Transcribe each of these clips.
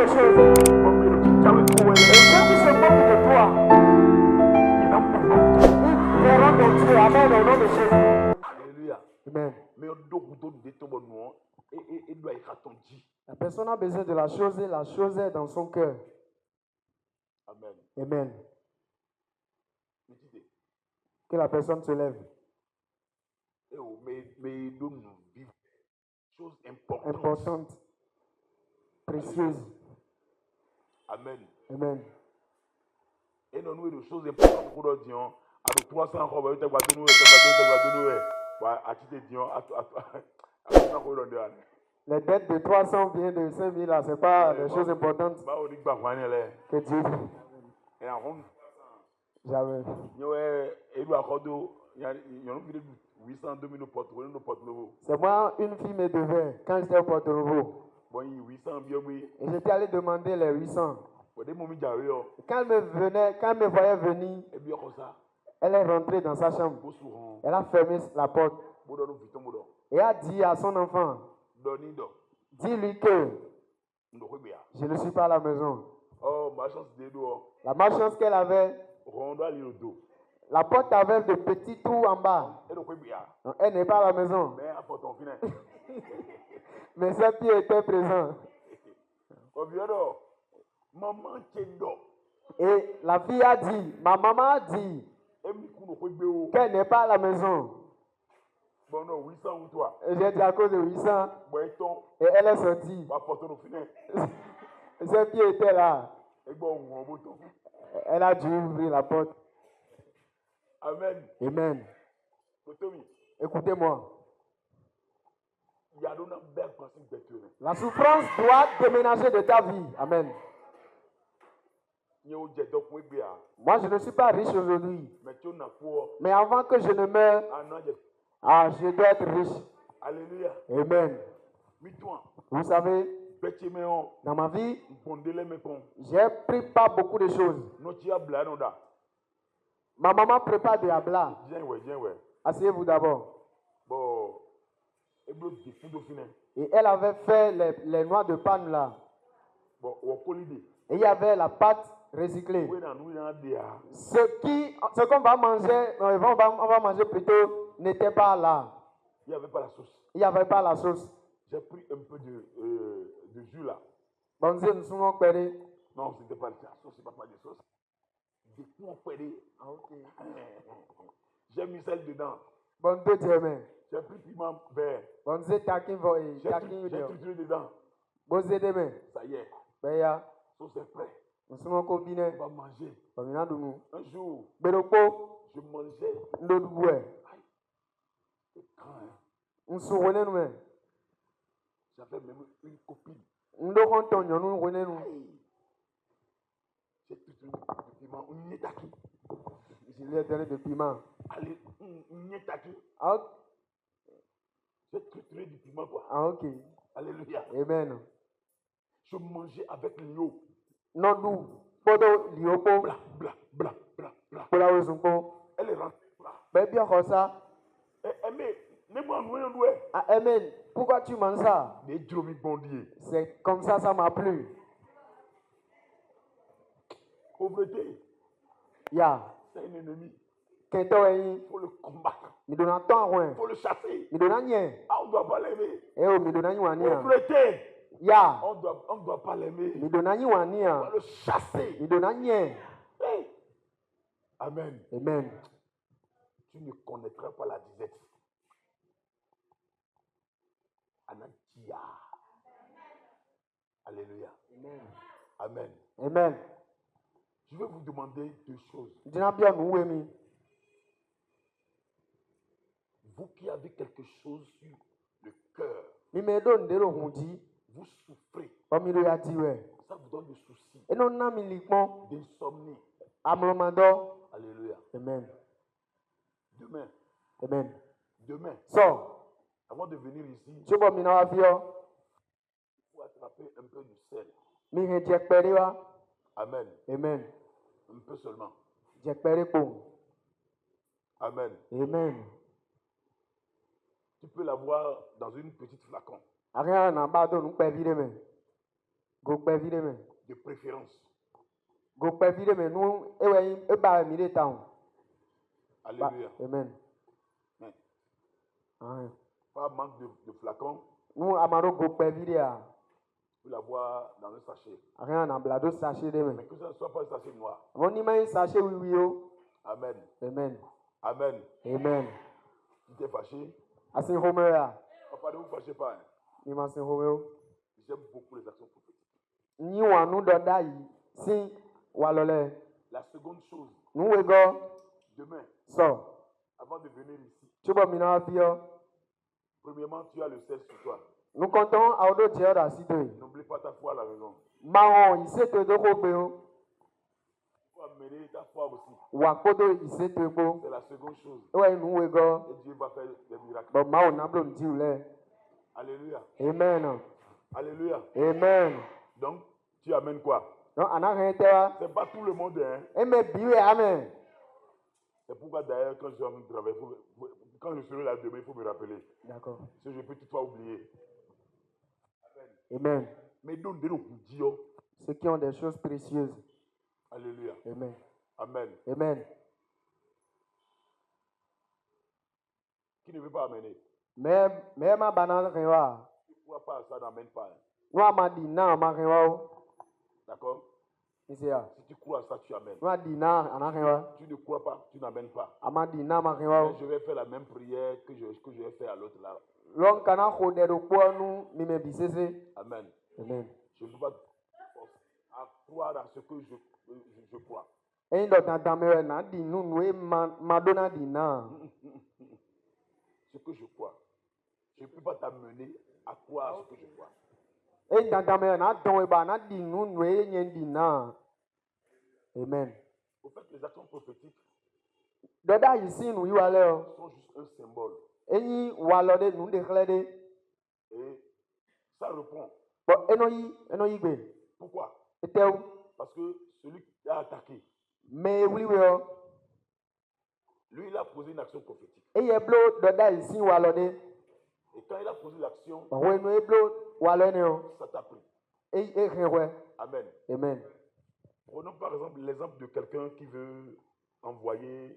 les choses. Et ceux qui se moquent de toi, ils verront ton Dieu. Amen, au nom de Jésus. Alléluia. Amen. Mais on doit vous donner des tombes noirs et doit y attendre. La personne a besoin de la chose et la chose est dans son cœur. Amen. Amen. Méditez. Que la personne se lève. Mais nous vivons choses importantes. Importante. Précieuse. Amen. Amen. Et nous avons des choses importantes pour nous dire. À 300 euros, tu vas les dettes de 300 viennent de 5000 là, ce n'est pas des choses importantes que Dieu dit. Jamais. C'est moi, une fille me devait quand j'étais au Porto Novo. Et j'étais allé demander les 800. Quand elle me voyait venir, elle est rentrée dans sa chambre. Elle a fermé la porte. Et a dit à son enfant, dis-lui que je ne suis pas à la maison. La malchance qu'elle avait, la porte avait de petits trous en bas. Donc, elle n'est pas à la maison. Mais ses pieds étaient présents. Et la fille a dit, ma maman a dit qu'elle n'est pas à la maison. Et j'ai dit à cause de 800. Et elle est sortie. Ses pieds étaient là. Elle a dû ouvrir la porte. Amen. Amen. Écoutez-moi. La souffrance doit déménager de ta vie. Amen. Moi, je ne suis pas riche aujourd'hui. Mais avant que je ne meure, je dois être riche. Alléluia. Amen. Vous savez, dans ma vie, j'ai pris pas beaucoup de choses. Ma maman prépare des ablas. Asseyez-vous d'abord. Et elle avait fait les noix de panne là. Et il y avait la pâte recyclée. Ce qu'on va manger, on va manger plutôt, n'était pas là. Il n'y avait pas la sauce. Il n'y avait pas la sauce. J'ai pris un peu de jus là. Non, ce n'était pas la sauce, c'est pas de sauce. Des points pédés. J'ai mis celle dedans. J'ai pris piment vert. J'ai trituré dedans. Ça y est. Sauce est prête. On va manger. Un jour, je mangeais. C'est grand, hein? J'avais même une copine. J'ai trituré du piment. Je lui ai donné du piment. Allez, j'ai trituré du piment quoi. Ok. Alléluia. Amen. Je mangeais avec l'eau. Non, nous. Podo liopo. Bla, bla, bla, bla, bla. Elle est rentrée. Amen. Pourquoi tu manges ça? C'est comme ça m'a plu. Pauvreté. Ya. C'est un ennemi. Il faut le combattre. Il faut le chasser. On ne doit pas l'aimer. Pauvreté. Ya. On ne doit pas l'aimer. On doit le chasser. Hey. Amen. Amen. Tu ne connaîtras pas la disette. Anakia. Alléluia. Amen. Amen. Amen. Je vais vous demander deux choses. Vous qui avez quelque chose sur le cœur, vous souffrez. Ça vous donne des soucis. D'insomnie. Alléluia. Amen. Demain. Amen. Demain. Avant de venir ici, il faut attraper un peu du sel. Amen. Amen. Un peu seulement. Amen. Amen. Tu peux l'avoir dans une petite flacon. Go pe vide me. de préférence. Go pe vide me nu ewe e ba mi de town. Alléluia. Amen. Mais Amen. pas manque de flacons. Nu amaro go pe vide a. Vous la voir dans un sachet. Rien na blado sachet de me. Mais que ce ne soit pas un sachet noir. Mon ni mai sachet oui oui o. Amen. Amen. Amen. Amen. Tu t'es fâché. Asin homera. Papa, ne vous fâchez pas. Hein. Ni ma sin homeo. J'aime beaucoup les actions prophétiques. Ni wa nu do dai si wa lole. La seconde chose, Nu we go demain, so. avant de venir ici, Chuba mina fio. premièrement, tu as le 16 sur toi. Nous comptons à autre tiers d'assidu. N'oublie pas ta foi à la maison. Maron, il s'est te dérober. Il faut amener ta foi aussi. Wakodo, il s'est te beau. C'est la seconde chose. Ouais, nous, we go. Et Dieu va faire des miracles. Bon, Maron, n'a pas dit là. Alléluia. Amen. Alléluia. Amen. Donc, tu amènes quoi? Non, on a rien à C'est pas tout le monde, hein. et mais biwe, amen. C'est pourquoi d'ailleurs, quand je suis en train de travailler, quand je serai là demain, il faut me rappeler. D'accord. Si je peux toutefois oublier. Amen. Mais donne des noms, Dieu. Ceux qui ont des choses précieuses. Alléluia. Amen. Amen. Amen. Qui ne veut pas amener? Mais ma banane rien. Tu ne crois pas à ça, n'amène pas. Hein. Nous m'a dit non, ma rien. D'accord? Ici là. Si tu crois à ça, tu amènes. Nous a dit non, on a rien. Tu ne crois pas, tu n'amènes pas. M'a dit non, ma rien. Mais je vais faire la même prière que je vais faire à l'autre là. L'homme kana khode do kwa nous mi me bisese. Amen. Amen. Je ne peux pas à croire à ce que je crois. Et dans ta mère na di nous nous madonna di na. Ce que je crois. Je ne peux pas t'amener à croire ce que je crois. Et dans ta mère na don e ba na di nous nous nyen di na. Amen. Au fait, les actions prophétiques Doda ici nous y aller. sont juste un symbole. Eyi walode nous de chlede. Et ça répond. Bon eno yi gbe. Pourquoi? Etew. Parce que celui qui a attaqué, Me wuli we. lui, il a posé une action prophétique. Eye blo doda ici walode. Et quand il a posé l'action, We no e blo walone o. ça t'a pris. E renwe. Amen. Amen. Prenons par exemple l'exemple de quelqu'un qui veut envoyer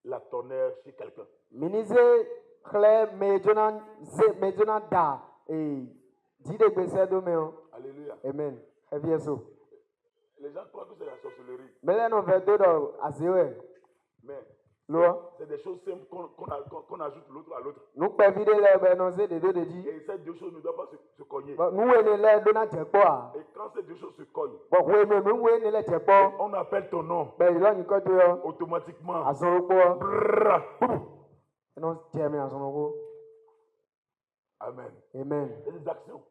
la tonnerre chez quelqu'un. Minize khle mejona da e dide gbese do me o. Alléluia. Amen. Evieso. Les gens croient que c'est la sorcellerie. Mele no vedo do azewe. Mais Lo. c'est des choses simples qu'on ajoute l'autre à l'autre. Nu pe vide le be no se de do de di. Et ces deux choses ne doivent pas se cogner. Nu we ne le do na jepo a. Et quand ces deux choses se cognent, Bo we me we ne le jepo. on appelle ton nom Be lo ni ko to yo. automatiquement. Azoro po. Brrr. No jemi azoro ko. Amen. Amen. Il y a des actions.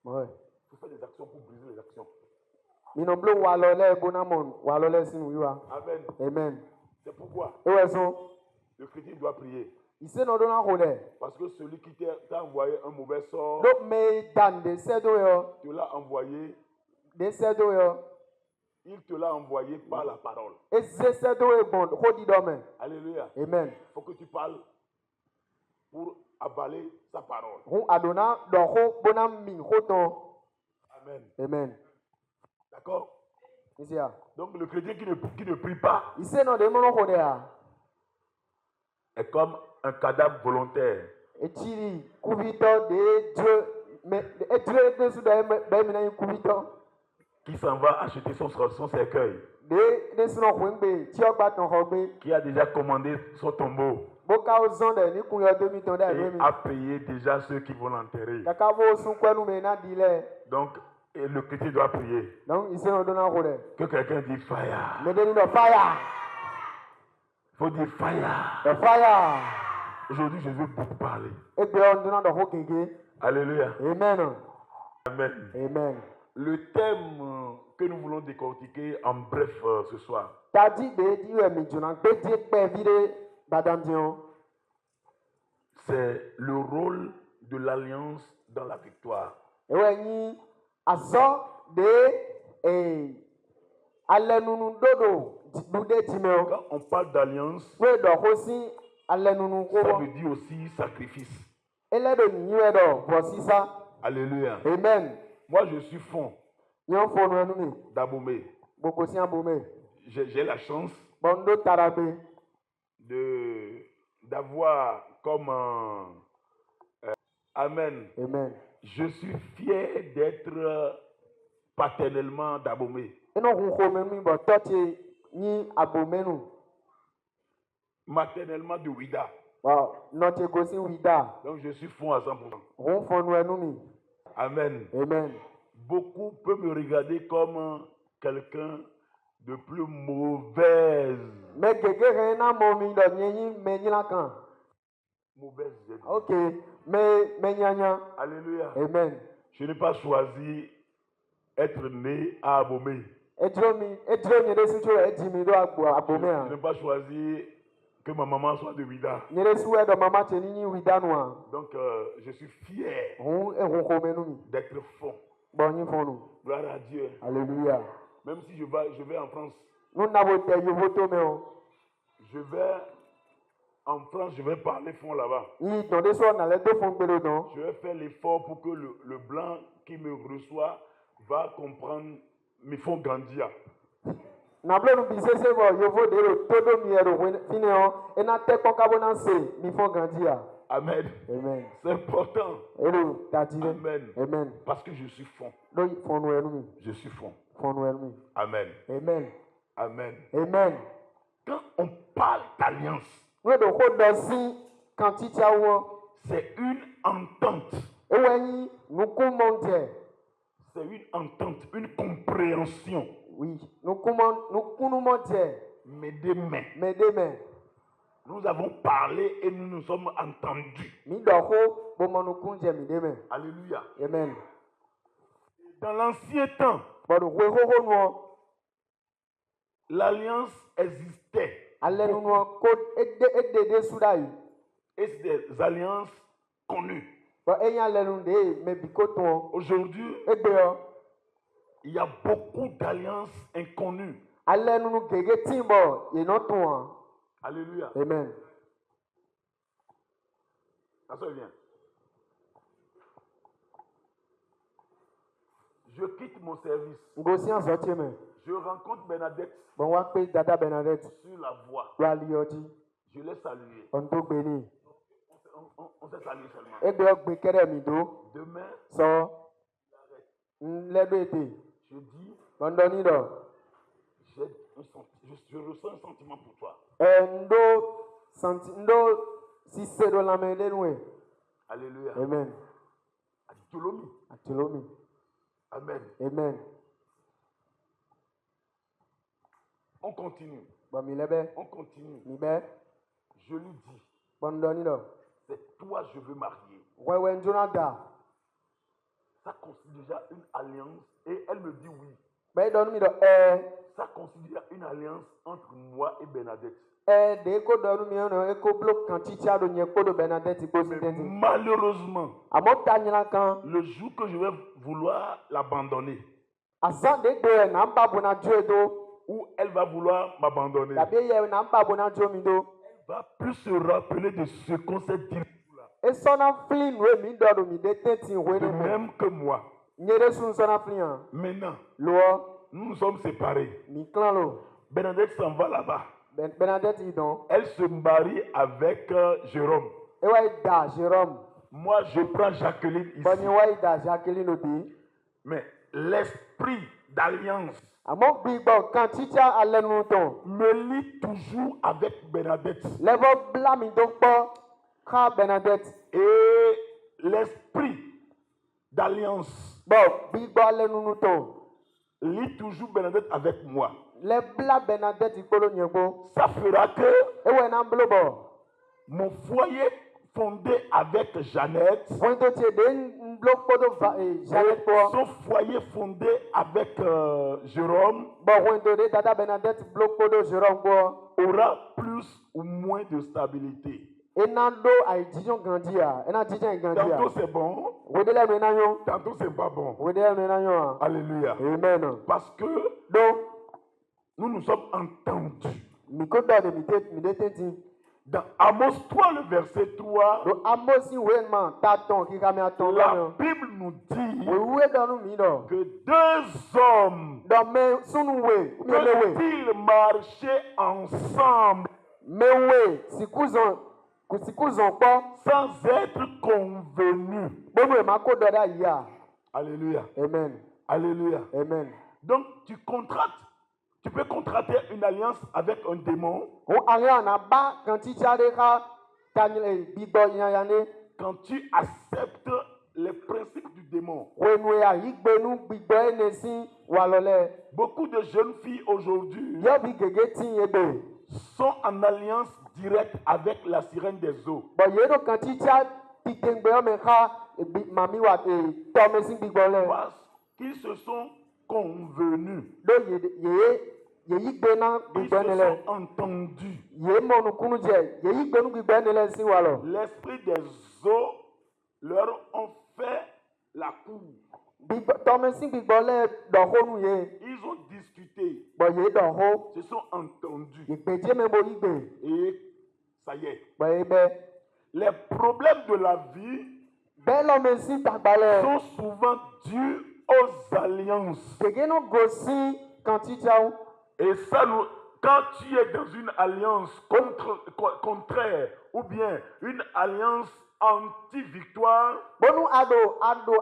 Ouais. Il faut faire des actions pour briser les actions. Mi no blo wa lo le bonamon wa lo le sinu yiwa. Amen. Amen. C'est pourquoi Ewe so. le chrétien doit prier. Ise no do na ko de. Parce que celui qui t'a envoyé un mauvais sort, Do me dan de sedo yo. te l'a envoyé, De sedo yo. il te l'a envoyé par la parole. E ze sedo e bon ko di do me. Alléluia. Amen. Il faut que tu parles pour avaler sa parole. Hu adona do ko bonam mi ko ton. Amen. Amen. D'accord? Isia. Donc le chrétien qui ne prie pas Ise no de mono ko de a. est comme un cadavre volontaire. Echiri kubito de Dieu mais Dieu de su de be mi na kubito. Qui s'en va acheter son cercueil, De su no ko ngbe ti o gba ton ho gbe. qui a déjà commandé son tombeau Boka o zon de ni kun yo 2000 da et mi. a payé déjà ceux qui vont l'enterrer. Kaka bo sun kwenu me na dile. Donc, et le chrétien doit prier. Donc ise no do na ko de. Que quelqu'un dise fire. Me de ni do fire. Il faut dire fire. The fire. Aujourd'hui, je veux beaucoup parler. Egbe on do na do ho kege. Alléluia. Amen. Amen. Amen. Le thème que nous voulons décortiquer en bref ce soir, Tadi be di we mi juna gbe di pe vide badandion. c'est le rôle de l'alliance dans la victoire. Ewe ni azo de alenunu dodo dude timeo. Quand on parle d'alliance, We do ho si alenunu ko. ça veut dire aussi sacrifice. Ele do ni we do bo sisa. Alléluia. Amen. Moi, je suis fond Yon fond nous nous. d'Abomey. Beaucoup si abomé. J'ai la chance Bondo tarabé. d'avoir comme un... Amen. Amen. Je suis fier d'être paternellement d'Abomey. Et non on come nous bon toi tu ni abomé nous. Maternellement de Ouida. Wow, notre gosi wida. Donc je suis fond à 100%. On fond nous. Amen. Amen. Beaucoup peuvent me regarder comme quelqu'un de plus mauvaise. Mais quelqu'un n'a momi de nyi mais ni la kan. Mauvaise. OK, mais nyanya. Alléluia. Amen. Je n'ai pas choisi être né à Abomey. Edromi de sutu edimi do abomé. Je n'ai pas choisi que ma maman soit de Ouida. Ni de suwe de mama teni wida noa. Donc je suis fier On come nous. d'être fond. Bon ni fond nous. Gloire à Dieu. Alléluia. Même si je vais en France, Nous n'avons pas eu voto mais on. je vais en France, je vais parler fond là-bas. Il dans des soirs dans les deux fonds de don. Je vais faire l'effort pour que le blanc qui me reçoit va comprendre mes fonds grandir. N'ablo nous bise se bo yo vo de lo todo miero fini on et na te kon kabonanse mi font grandir. Amen. Amen. C'est important. Et le tati. Amen. Amen. Parce que je suis fond. Donc font nous. Je suis fond. Font nous. Amen. Amen. Amen. Amen. Quand on parle d'alliance, Nous de ko do si quantité wo. c'est une entente. E wani nous commenter. C'est une entente, une compréhension. Oui, nous nous monter. Mais demain, Mais demain, nous avons parlé et nous nous sommes entendus. mi do ko bo mo nous kunje mi demain. Alléluia. Amen. Dans l'ancien temps, Bon we ho no l'alliance existait. ale nu no ko de sudai. Et c'est des alliances connues. Bon eyan le nu de me bi ko ton. Aujourd'hui, Egbe yo. il y a beaucoup d'alliances inconnues. Ale nu gege timbo ye no ton. Alléluia. Amen. Ça se vient. Je quitte mon service. Ngosi an sorti me. Je rencontre Bernadette Bon wa pe dada Bernadette. sur la voie. Wa li odi. Je l'ai salué. On to gbe ni. On s'est salué seulement. Egbe yo gbe kere mi do. Demain, So le do ete. je dis, Bondoni do. je ressens un sentiment pour toi. Ndo si se do la me de nou. Alléluia. Amen. Adjolomi. Atilomi. Amen. Amen. On continue. Bon mi lebe. On continue. Mi be. Je lui dis, Bondoni do. c'est toi je veux marier. Wewe njona da. Ça constitue déjà une alliance et elle me dit oui. Be don mi do Ça constitue une alliance entre moi et Bernadette. de ko do mi no e ko block kan titi ado nye ko do Bernadette ko si Mais tenti. malheureusement, Amo ta nyina kan le jour que je vais vouloir l'abandonner, azan de do na mba bona jo do. ou elle va vouloir m'abandonner, Tabi ye na mba bona jo mi do. elle va plus se rappeler de ce qu'on s'est dit. E sona flin we mi do mi de tenti we De ne me. même que moi. Nyere sun sona flin. Maintenant, Lo nous nous sommes séparés. mi clan lo. Bernadette s'en va là-bas. Bernadette yi don. Elle se marie avec Jérôme. E wa da Jérôme. Moi, je prends Jacqueline ici. Boni wa da Jacqueline odi. Mais l'esprit d'alliance Amo gbigbo kan titi ale nu ton. me lie toujours avec Bernadette. Levo bla mi do po ka Bernadette. Et l'esprit d'alliance Bon, gbigbo ale nu ton. lie toujours Bernadette avec moi. Le bla Bernadette ikolo nyegbo. Ça fera que Ewe na mblobo. mon foyer fondé avec Jeannette, Wento tie de mbloko do Janet po. son foyer fondé avec Jérôme Bon, wento de dada Bernadette bloko do Jérôme po. aura plus ou moins de stabilité. Ena do ay dijon grandia. Ena dijon grandia. Tantôt c'est bon, Wede le mena yo. tantôt c'est pas bon. Wede le mena yo. Alléluia. Amen. Parce que Do nous nous sommes entendus. mi ko do de mi de tenti. Dans Amos 3, le verset 3, Do Amos ni wema taton ki kame aton la do. Bible nous dit We we do nu mi do. que deux hommes Do me sunu we, mi le we. peuvent-ils marcher ensemble Me we sikuzon po. sans être convenus. Bono e mako do da ya. Alléluia. Amen. Alléluia. Amen. Donc, tu peux contracter une alliance avec un démon O area na ba kan ti jade ka tanile bibo yanyane. quand tu acceptes les principes du démon. Wenu ya igbenu bibo enesi walole. Beaucoup de jeunes filles aujourd'hui Yo bi gege tin ebe. sont en alliance directe avec la sirène des eaux. Bo yedo kan ti ja ti tengbe o me ka mami wa to me sin bibo le. Parce qu'ils se sont convenus. Do ye igbena Ils bibo se ne le. sont entendus. Ye monu kunu je ye igbenu bibo ne le si walo. L'esprit des eaux leur ont fait la cour. Bibo to me sin bibo le do honu ye. Ils ont discuté, Bo ye do ho. se sont entendus. Igbeje me bo igbe. Et ça y est. Bo ebe. Les problèmes de la vie Belo me si tagbale. sont souvent dus aux alliances. Gege no gosi kan ti ja. Et ça, quand tu es dans une alliance contraire ou bien une alliance anti-victoire, Bonu ado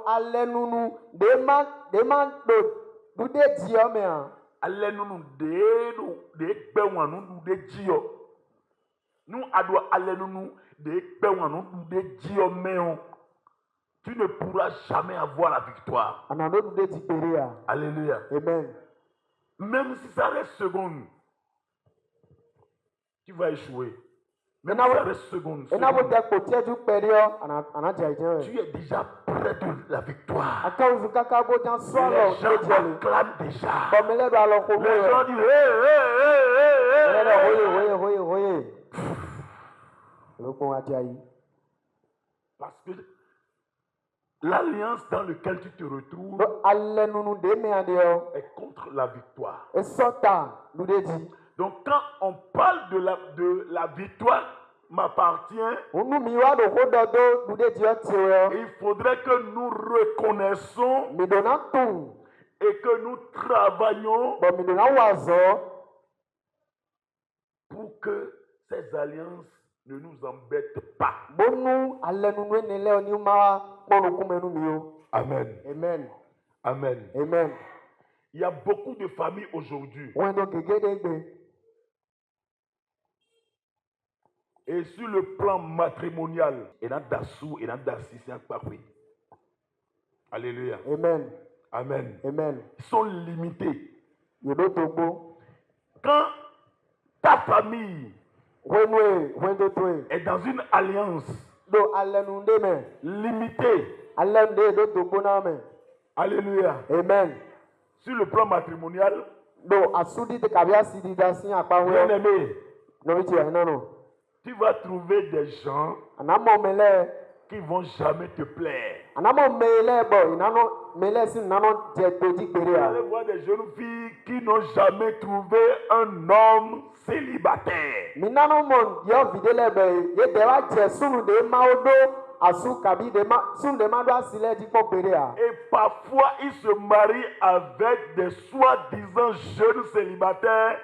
alenunu de man do de dio me an. allez nous de pewan nous de dio. Nous ado allez nous de pewan nous de dio mais tu ne pourras jamais avoir la victoire. Anano do de dipere. Alléluia. Amen. Même si ça reste seconde, tu vas échouer. Même Et si ça reste seconde, E na bo te ko tie ju perio ana jaije. tu es déjà près de la victoire. Akan zu kaka bo jan so lo Les gens de jeli. acclament déjà. Bo me le do alo ko mo. Les gens disent hey, Le hoye. Lo ko ajayi. Parce que l'alliance dans laquelle tu te retrouves Do alenunu de me ande yo. est contre la victoire. E sota do de di. Donc quand on parle de la victoire m'appartient, Unu mi wa do hododo do de dio tiwo. il faudrait que nous reconnaissons Mi do na tu. et que nous travaillions Bo mi do na wazo. pour que ces alliances ne nous embêtent pas. Bonu alenunu ne le oni ma ponu kumenu mi o. Amen. Amen. Amen. Amen. Il y a beaucoup de familles aujourd'hui. Wendo gege de gbe. Et sur le plan matrimonial, il y a d'assou, il y a d'assis, c'est un papier. Alléluia. Amen. Amen. Amen. Ils sont limités. Yodo togbo. Quand ta famille Wendo toe. est dans une alliance Do alenunde me. limitée, Alende do togbo na me. alléluia, Amen. sur le plan matrimonial, Do asudi te kabia sidi da sin apa bien we. aimé, No bi ti ina no. tu vas trouver des gens Anamo mele. qui vont jamais te plaire. Anamo mele bo inano mele sin nano je toji pere Vous a. allez voir des jeunes filles qui n'ont jamais trouvé un homme célibataire. Minano mon yo videle be ye de wa je sunu de ma odo asu kabi de ma sunu de ma do asile di po pere a. Et parfois, ils se marient avec des soi-disant jeunes célibataires.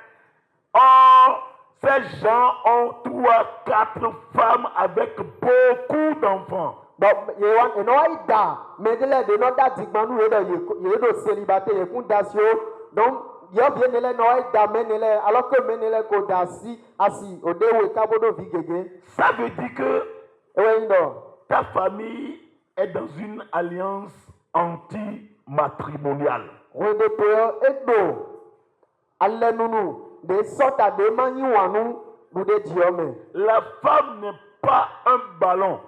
Or, ces gens ont 3, 4 femmes avec beaucoup d'enfants. Donc ye wan eno ida medele de no da digbanu ye do célibataire ye kun dasio. Donc yo bien ele no ida menele alors que menele ko dasi asi odewe kabodo vigege. Ça veut dire que Ewe ndo. ta famille est dans une alliance anti-matrimoniale. Wende toyo edo alenunu de sota de manyi wanu bude diome. La femme n'est pas un ballon.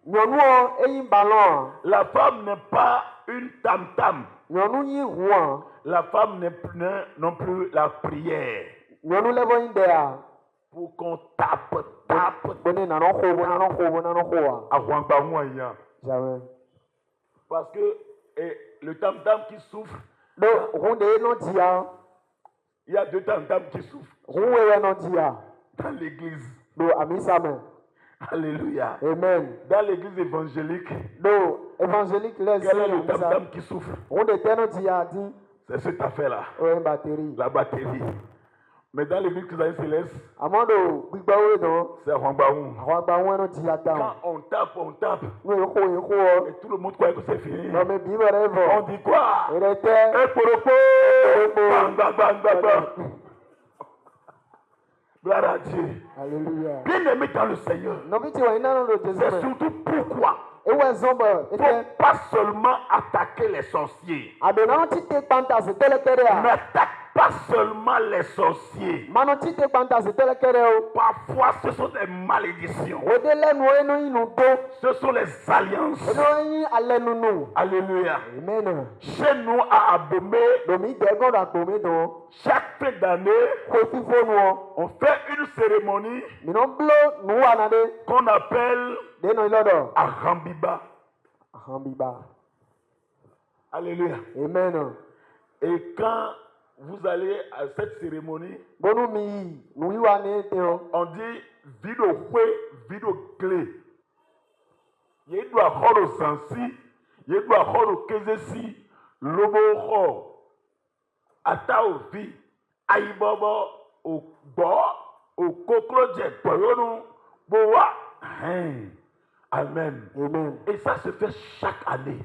Nyɔnu eyi ballon. La femme n'est pas une tam-tam. Nyɔnu yi huan. La femme n'est non plus la prière. Nyɔnu le bɔ yin dea. Pour qu'on tape. Bone nano ho. Jamais. Parce que le tam-tam qui souffre, Donc ronde no dia. il y a 2 tam-tams qui souffrent Rouwe no dia. dans l'église. Do amisame. Alléluia. Amen. Dans l'église évangélique, Do évangélique les quel est le tam-tam qui souffre? On de teno diadi. C'est cette affaire-là. Ouais, batterie. La batterie. Mais dans l'église Christ céleste, Amando gbigbawo do. c'est Rwambaou. Rwambaou no diata. Quand on tape. No eko. Et tout le monde croit que c'est fini. No me bi whatever. On dit quoi? Erete. Bang, bang, bang, bang, bang. Gloire à Dieu. Alléluia. Bien aimé dans le Seigneur. C'est C'est surtout pourquoi. Il ne faut pas seulement attaquer les sorciers. N'attaque pas seulement les sorciers. Parfois, ce sont des malédictions. Ce sont les alliances. Alléluia. Amen. Chez nous, à Abomey, chaque fin d'année, on fait une cérémonie qu'on appelle Arambiba. Alléluia. Amen. Et quand vous allez à cette cérémonie, on dit vidéo clé. Il doit avoir au sensi, il doit avoir au kezesi, lobo ata au vi, aïbobo au bo, au kokroje poyonu, boa. Amen. Amen. Et ça se fait chaque année.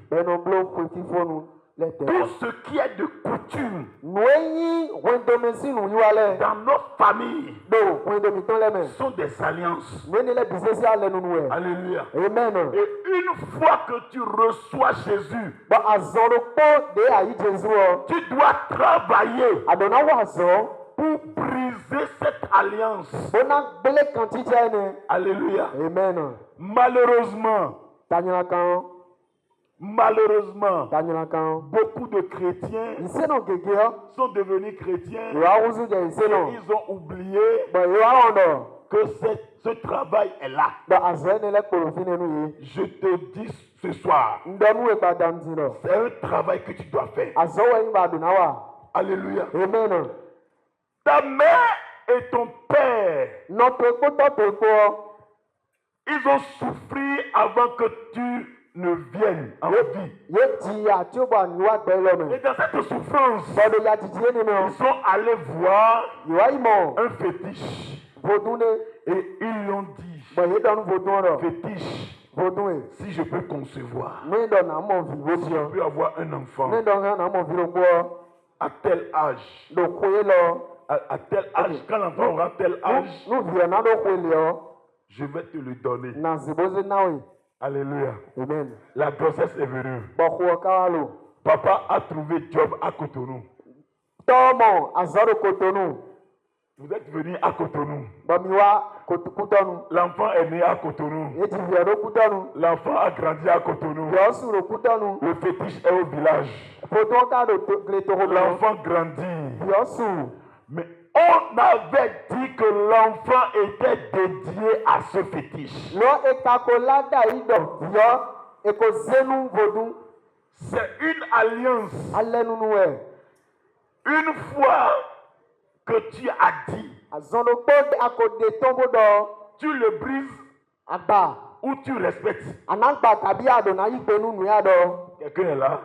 Tout ce qui est de coutume dans nos familles sont des alliances. Alléluia. Amen. Et une fois que tu reçois Jésus, tu dois travailler pour briser cette alliance. Alléluia. Amen. Malheureusement, beaucoup de chrétiens sont devenus chrétiens et ils ont oublié que ce travail est là. Je te dis ce soir, c'est un travail que tu dois faire. Alléluia. Amen. Ta mère et ton père, ils ont souffert avant que tu ne vienne en vie. Et dans cette souffrance, ils sont allés voir un fétiche. Et ils l'ont dit, fétiche, si je peux concevoir, si je peux avoir un enfant, à tel âge, à tel âge, quand l'enfant aura tel âge, je vais te le donner. Alléluia. Amen. La grossesse est venue. Papa a trouvé job à Cotonou. Vous êtes venu à Cotonou. L'enfant est né à Cotonou. L'enfant a grandi à Cotonou. Le fétiche est au village. L'enfant grandit. Mais on avait dit que l'enfant était dédié à ce fétiche. C'est une alliance. Une fois que tu as dit, tu le brises ou tu respectes. Quelqu'un est là?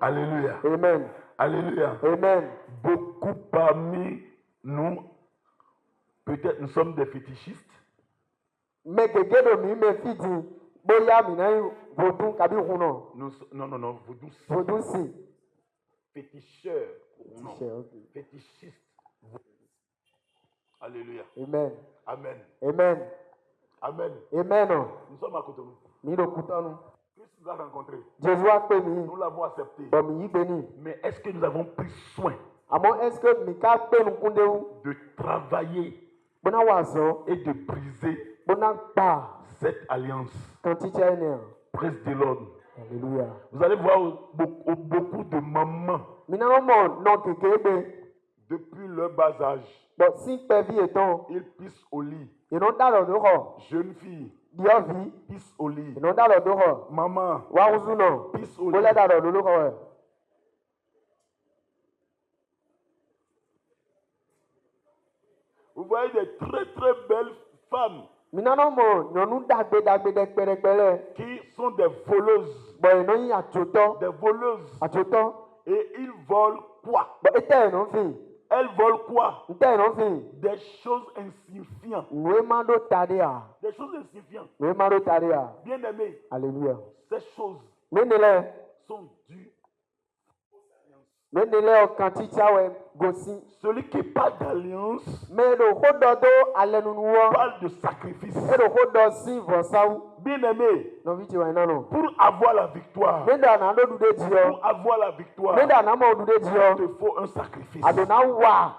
Alléluia. Amen. Alléluia. Amen. Beaucoup parmi nous, peut-être nous sommes des fétichistes. Non, vaudou si. Féticheurs. Fétichistes. Alléluia. Amen. Amen. Amen. Amen. Amen. Nous sommes à Cotonou. Christ nous a rencontrés. Nous l'avons accepté. Mais est-ce que nous avons pris soin de travailler et de briser cette alliance? Praise the Lord. Alléluia. Vous allez voir beaucoup de mamans depuis leur bas âge. Ils pissent au lit. Jeune fille pisse au lit. Maman pisse au lit. Vous voyez des très très belles femmes Minano mo nyɔnu dagbe ɖe kpeɖekpeɖe. qui sont des voleuses. Bɔn eno yi atsotɔ. Des voleuses. Atsotɔ. Et ils volent quoi? Bɔn ete eno fi. Elles volent quoi? Ete eno fi. Des choses insignifiantes. Nue ma ɖo ta ɖe a. Des choses insignifiantes. Nue ma ɖo ta ɖe a. Bien aimé. Alléluia. Ces choses Nenele. sont dues. Nenele o kantitsawe gosi. Celui qui parle d'alliance Mais le xododo alenunuwo. parle de sacrifice. Et le xodo si vɔsawu. Bien aimé. Nɔvitsi wa yina no. Pour avoir la victoire. Ne da na ɖo du ɖe dzi Pour avoir la victoire. Ne da na mɔ du ɖe dzi Il te faut un sacrifice. Adona wa.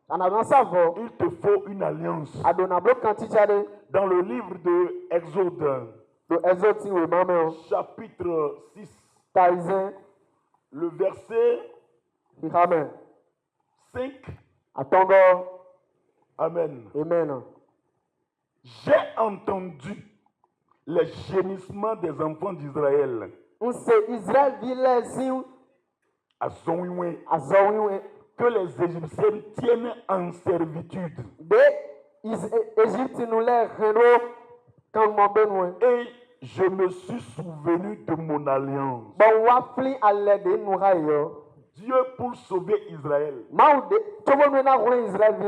Anadona sa vɔ. Il te faut une alliance. Adona blo kantitsa ɖe. Dans le livre de Exode, Le Exode we mameo. chapitre 6, Taizin. le verset Ihame. 5. Atɔngɔ. Amen. Amen. J'ai entendu les gémissements des enfants d'Israël. Nse Israël vi le si À Zonoué, azɔwiwe. que les Égyptiens tiennent en servitude. De Égypte nous les reno quand mon benoué. Et je me suis souvenu de mon alliance. Bon wa fli ale de nous rayo. Dieu pour sauver Israël. Mau de tobo nous na roi Israël vi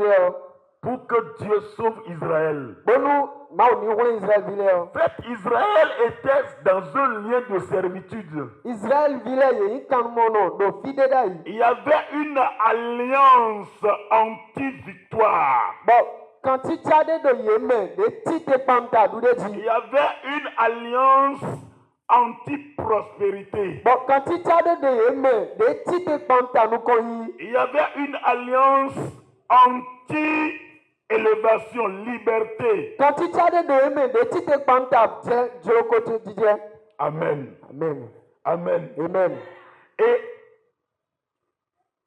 Pour que Dieu sauve Israël. Bonu mau ni roi Israël vi En fait, Israël était dans un lien de servitude. Israël vi le yi kan mono do fide dai. Il y avait une alliance anti-victoire. Bon quand tu tade do yeme de tite pamta du de Il ji. y avait une alliance anti-prospérité. Bon quand tu tade de yeme de tite pamta nu ko yi. Il y avait une alliance anti-élévation, liberté. Quand tu tade de yeme de tite pamta je joko dije. Amen. Amen. Amen. Amen. Et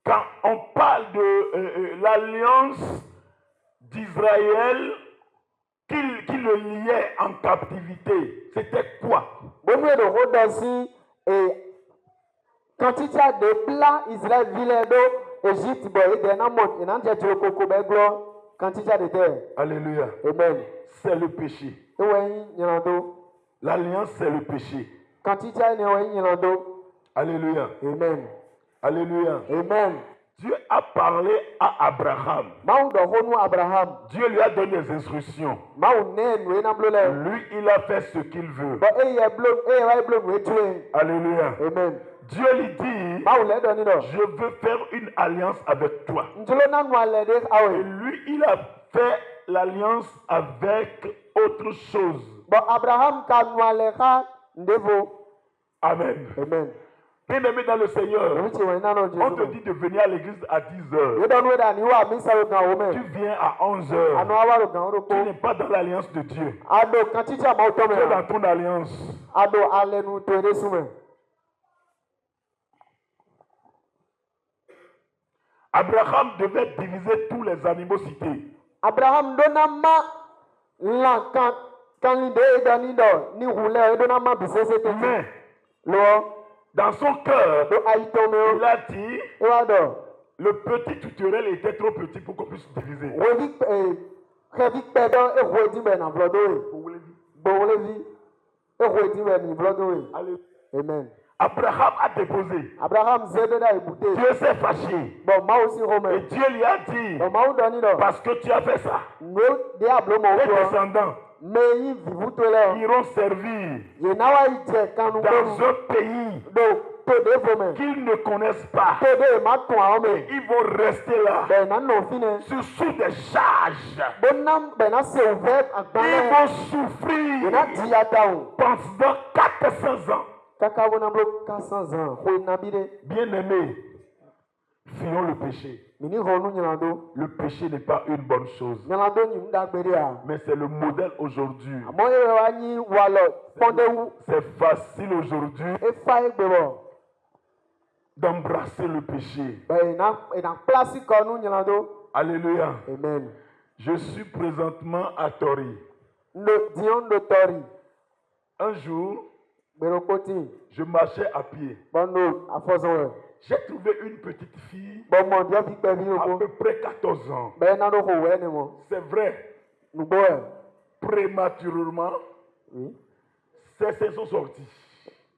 quand on parle de l'alliance d'Israël qui le liait en captivité, c'était quoi? Bon de rodosi et quand tu as de plat Israël viledo Égypte boy de na mont et nan je joko be glo quand tu as de terre. Alléluia. Amen. C'est le péché. E wen nyando. L'alliance, c'est le péché. Quand tu as ne wen nyando. Alléluia. Amen. Alléluia. Amen. Dieu a parlé à Abraham. Mau do honu Abraham. Dieu lui a donné des instructions. Mau ne nu na blole. Lui, il a fait ce qu'il veut. Bo e ye blo wa blo nu etue. Alléluia. Amen. Dieu lui dit, Mau le do ni do. je veux faire une alliance avec toi. Njolo na nu ale de Et awe. lui, il a fait l'alliance avec autre chose. Bo Abraham ka nu ale ka ndevo. Amen. Amen. Bien-aimé dans le Seigneur, Nti wen na no on te Jesu. dit de venir à l'église à 10 heures. You don't know that you are missing out on Tu women. viens à 11 I heures. know how to go Tu to n'es pas dans l'alliance de Dieu. Ado kan teacher about Tu es dans to ton alliance. Ado alenu to resume. Abraham devait diviser tous les animaux cités. Abraham donama la kan lide dani do ni hule donama bisese te. Mais Lo dans son cœur, do aitome il a dit, o ado. le petit tutoriel était trop petit pour qu'on puisse diviser. Wevi heavy pedo e hoedi be na blodo e. Bo levi e hoedi be ni blodo e. Allez. Amen. Abraham a déposé. Abraham zede da ebute. Dieu s'est fâché. Bon ma aussi Et home. Dieu lui a dit, Bon ma o dani do. parce que tu as fait ça, No diablo mo tes ko. descendants Meyi vivutole iront servir ye nawa ije kanu dans bonu un pays do to de fome qu'ils ne connaissent pas. to de ma ton ame Ils vont rester là, be na no fine sous des charges. bonam be na se ouvert Ils agbale vont ye souffrir na dia tawo pendant 400 ans. kaka bona blo 400 ans ko na bide Bien-aimés, fuyons le péché. mini honu nyando Le péché n'est pas une bonne chose, nyando nyi nda gbere a mais c'est le modèle aujourd'hui. mo ye wa nyi walo pondewu C'est facile aujourd'hui e fa egbebo d'embrasser le péché. be na place ko nu nyando. Alléluia. Amen. Je suis présentement à Tori. Ndo dion do tori Un jour, berokoti je marchais à pied. bono afozon. J'ai trouvé une petite fille Bon mon Dieu fi pe mi à oko. peu près 14 ans. Be na do ho we ni mo. C'est vrai. Nubo e. prématurément, Oui. ses seins sont sortis.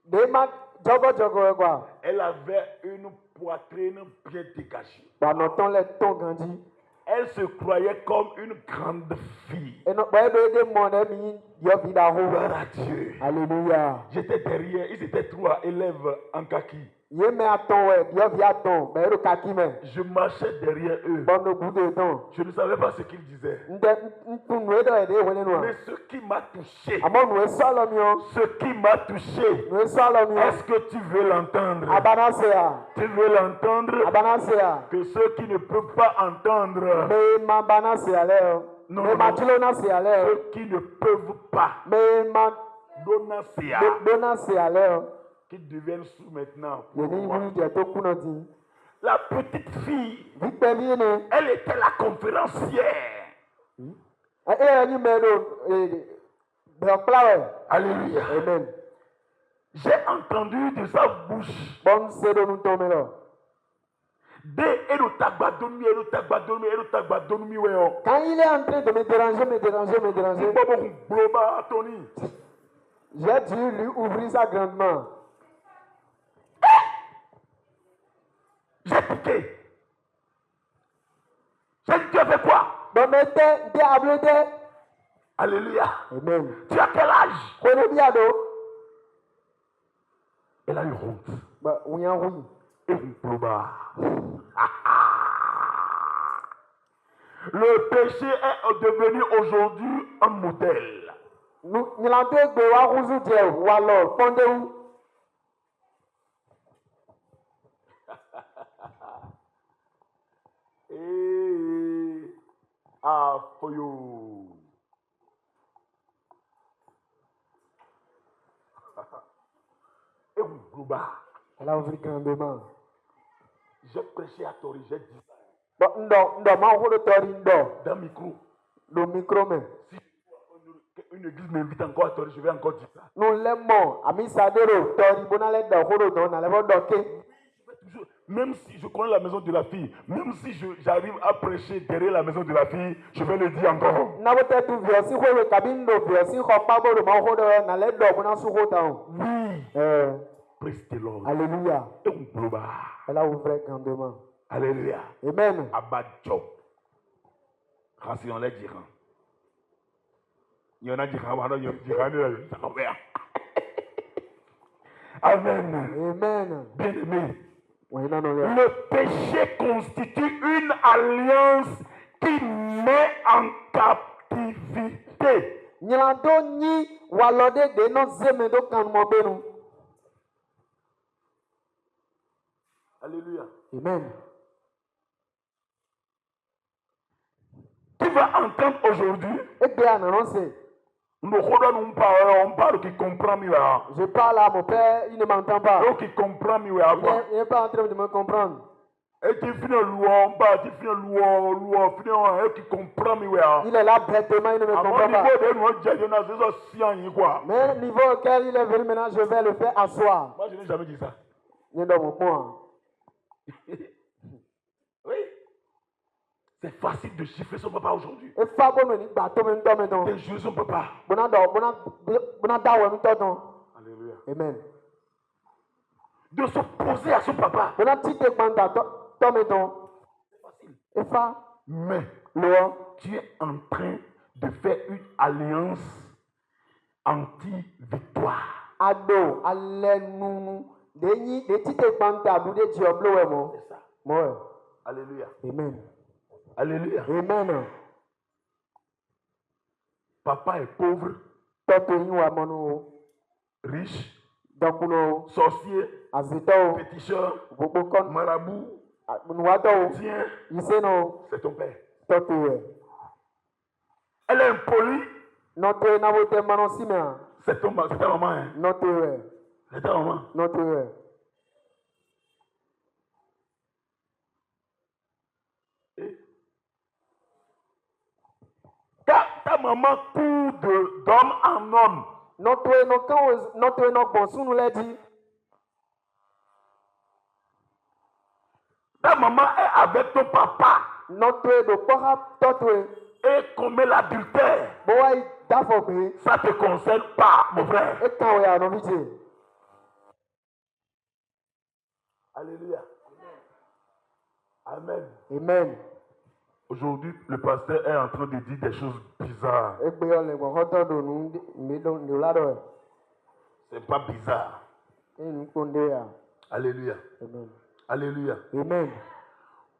Dema jogo quoi. Elle avait une poitrine bien dégagée. Pendant les tons grandis. Elle se croyait comme une grande fille. Et non, bah, de mon ami, Gloire à Dieu. Alléluia. J'étais derrière, ils étaient 3 élèves en kaki. Yé mais attends, ouais, attends, mais le kaki, mais. Je marchais derrière eux. Bon, le bout de temps. Je ne savais pas ce qu'ils disaient. Mais Mais ce qui m'a touché, ce ce qui m'a touché, est-ce que tu veux l'entendre? Tu veux l'entendre? Que ceux qui ne peuvent pas entendre, non, ceux qui ne peuvent pas, qui deviennent sous maintenant. La petite fille, elle était la conférencière. Alléluia. Amen. J'ai entendu de sa bouche. Quand il est en train de me déranger, j'ai dû lui ouvrir ça grandement. J'ai piqué. J'ai dit, tu as fait quoi? Alléluia. Amen. Tu as quel âge? Elle a eu honte. Le péché est devenu aujourd'hui un modèle. For you. Elle a ouvert grandement. J'ai prêché à Tori, j'ai dit ça. Dans le micro. Le micro, mais. Si une église m'invite encore à Tori, je vais encore dire ça. Nous l'aimons. Ami Sadero, Tori, même si je connais la maison de la fille, même si j'arrive à prêcher derrière la maison de la fille, je vais le dire encore. Oui. Praise the Lord. Alléluia. Elle a ouvert grandement. Alléluia. Amen. Abadjo. Si on les dira. Il y en a qui disent Amen. Amen. Bien-aimé. Oui, non, non, le péché constitue une alliance qui met en captivité. Alléluia. Amen. Tu vas entendre aujourd'hui. On parle qui comprend mieux. Je parle à mon père, il ne m'entend pas. Donc il comprend mieux. Il n'est pas en train de me comprendre. Et tu finis louant, tu finis louant, qui comprend mieux. Il est là bêtement, il ne me comprend pas. Mais niveau auquel il est venu maintenant, je vais le faire asseoir. Moi je n'ai jamais dit ça. Il est dans mon point. Oui. C'est facile de chiffrer son papa aujourd'hui. De jouer son papa. Alléluia. Amen. De s'opposer à son papa. C'est facile. Mais tu es en train de faire une alliance anti-victoire. C'est ça. Alléluia. Amen. Alléluia. Amen. Papa est pauvre, riche, sorcier, péticheur, marabout. Tiens, c'est ton père. Elle est impolie. C'est ta maman. Hein? C'est ta maman. Ta maman court d'homme en homme. Ta maman est avec ton papa. Et commet l'adultère. Ça te concerne pas, mon frère. Alléluia. Amen. Amen. Aujourd'hui, le pasteur est en train de dire des choses bizarres. C'est pas bizarre. Alléluia. Amen. Alléluia. Amen.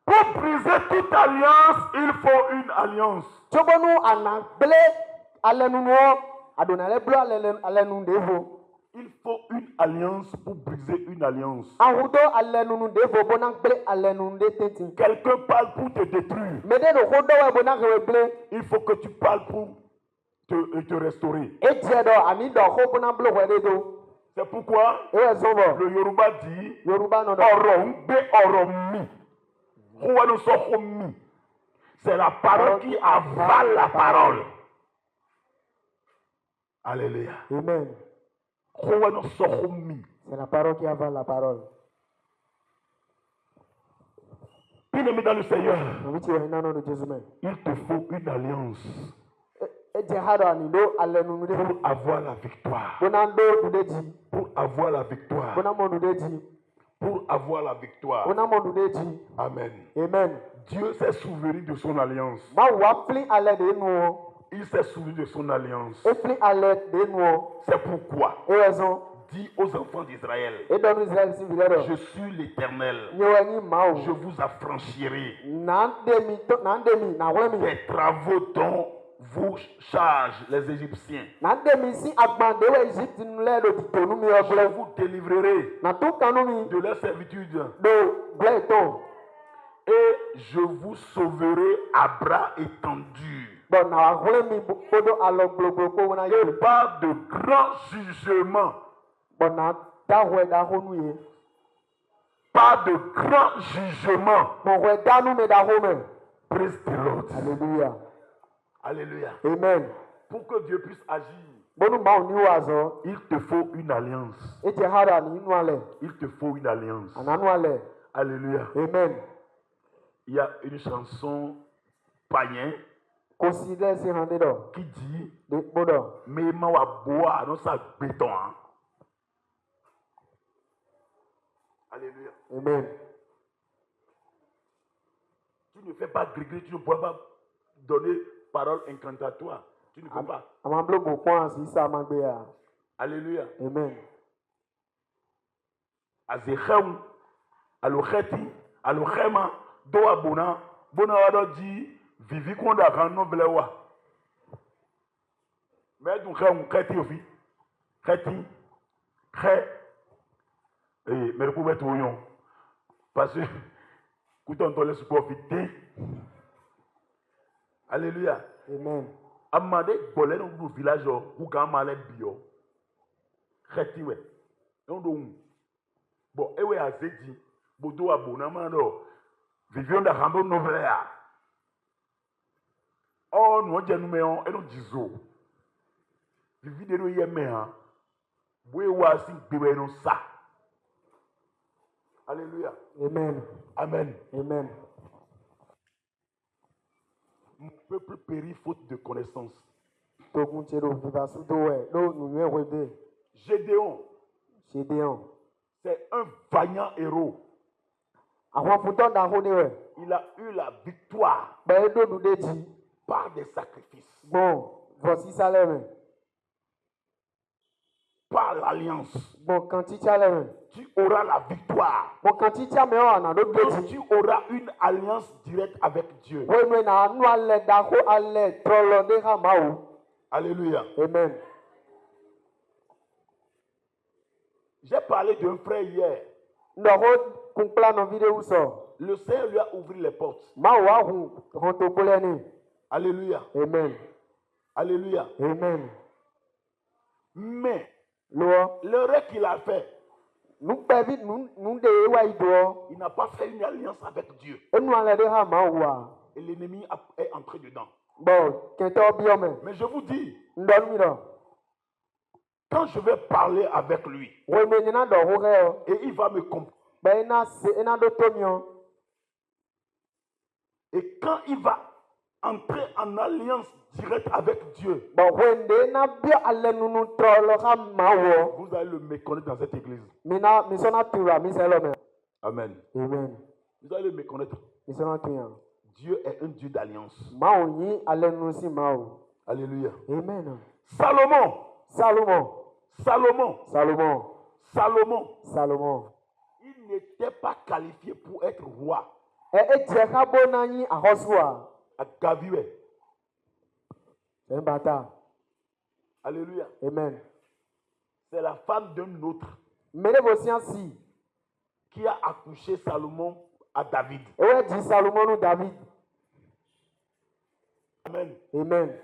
Pour briser toute alliance, il faut une alliance. Il faut une alliance pour briser une alliance. Quelqu'un parle pour te détruire. Il faut que tu parles pour te restaurer. C'est pourquoi le Yoruba dit c'est la parole qui avale la parole. Alléluia. Amen. C'est la parole qui avale la parole. Bien-aimé dans le Seigneur, il te faut une alliance pour avoir la victoire. Pour avoir la victoire. Pour avoir la victoire. Amen. Amen. Dieu s'est souverain de son alliance. Il s'est souvenu de son alliance. C'est pourquoi dit aux enfants d'Israël, je suis l'Éternel, je vous affranchirai des travaux dont vous chargent les Égyptiens. Je vous délivrerai de leur servitude et je vous sauverai à bras étendus. Et par de grands jugements. Par de grands jugements. Praise the Lord. Alléluia. Alléluia. Amen. Pour que Dieu puisse agir, il te faut une alliance. Il te faut une alliance. Alléluia. Amen. Il y a une chanson païen qui dit mais ma wa boa non ça béton. Alléluia. Amen. Tu ne fais pas grigri, tu ne pourras pas donner parole incantatoire. Tu ne peux pas. Alléluia. Amen. Azechem, alocheti, alochema, do abona, bona wado di vivi konda kan no vlewa. Mais du chem kheti ofi. Kheti. Khe. Mais pour mettre au yon. Parce que quand on laisse profiter. Alléluia. Amen. Amade bolé dans le village où quand malé bio. Kheti we. Non donc bon, ewe azedi, bodo abonama no, vivion da rambo novela. Oh, no jenumeon, eno jizo. Vivi de no yeme ha. Bwe wasi bebe no sa. Alléluia. Amen. Amen. Amen. Mon peuple périt faute de connaissance. Gédéon. C'est un vaillant héros. Il a eu la victoire par des sacrifices. Par l'alliance. Tu auras la victoire. Quand tu auras une alliance directe avec Dieu. Alléluia. Amen. J'ai parlé d'un frère hier. Le Seigneur lui a ouvert les portes. Alléluia. Amen. Alléluia. Amen. Mais l'erreur qu'il a fait, il n'a pas fait une alliance avec Dieu. Et l'ennemi est entré dedans. Mais je vous dis, quand je vais parler avec lui, et il va me comprendre. Et quand il va entrer en alliance directe avec Dieu, Bon, when they na bio ale nunu trolo ha mawo. vous allez le méconnaître dans cette église. Mina misona tura miselome. Amen. Amen. Vous allez le méconnaître. Misona tuya. Dieu est un Dieu d'alliance. Mao ni ale nusi mao. Alléluia. Amen. Salomon. Salomon. Salomon. Salomon. Salomon. Salomon. Il n'était pas qualifié pour être roi. E jeka bonani ahoswa. À Gaviwe. C'est un bâtard. Alléluia. Amen. C'est la femme d'un autre Mene bosiansi. qui a accouché Salomon à David. Ewe di Salomon ou David. Amen. Amen.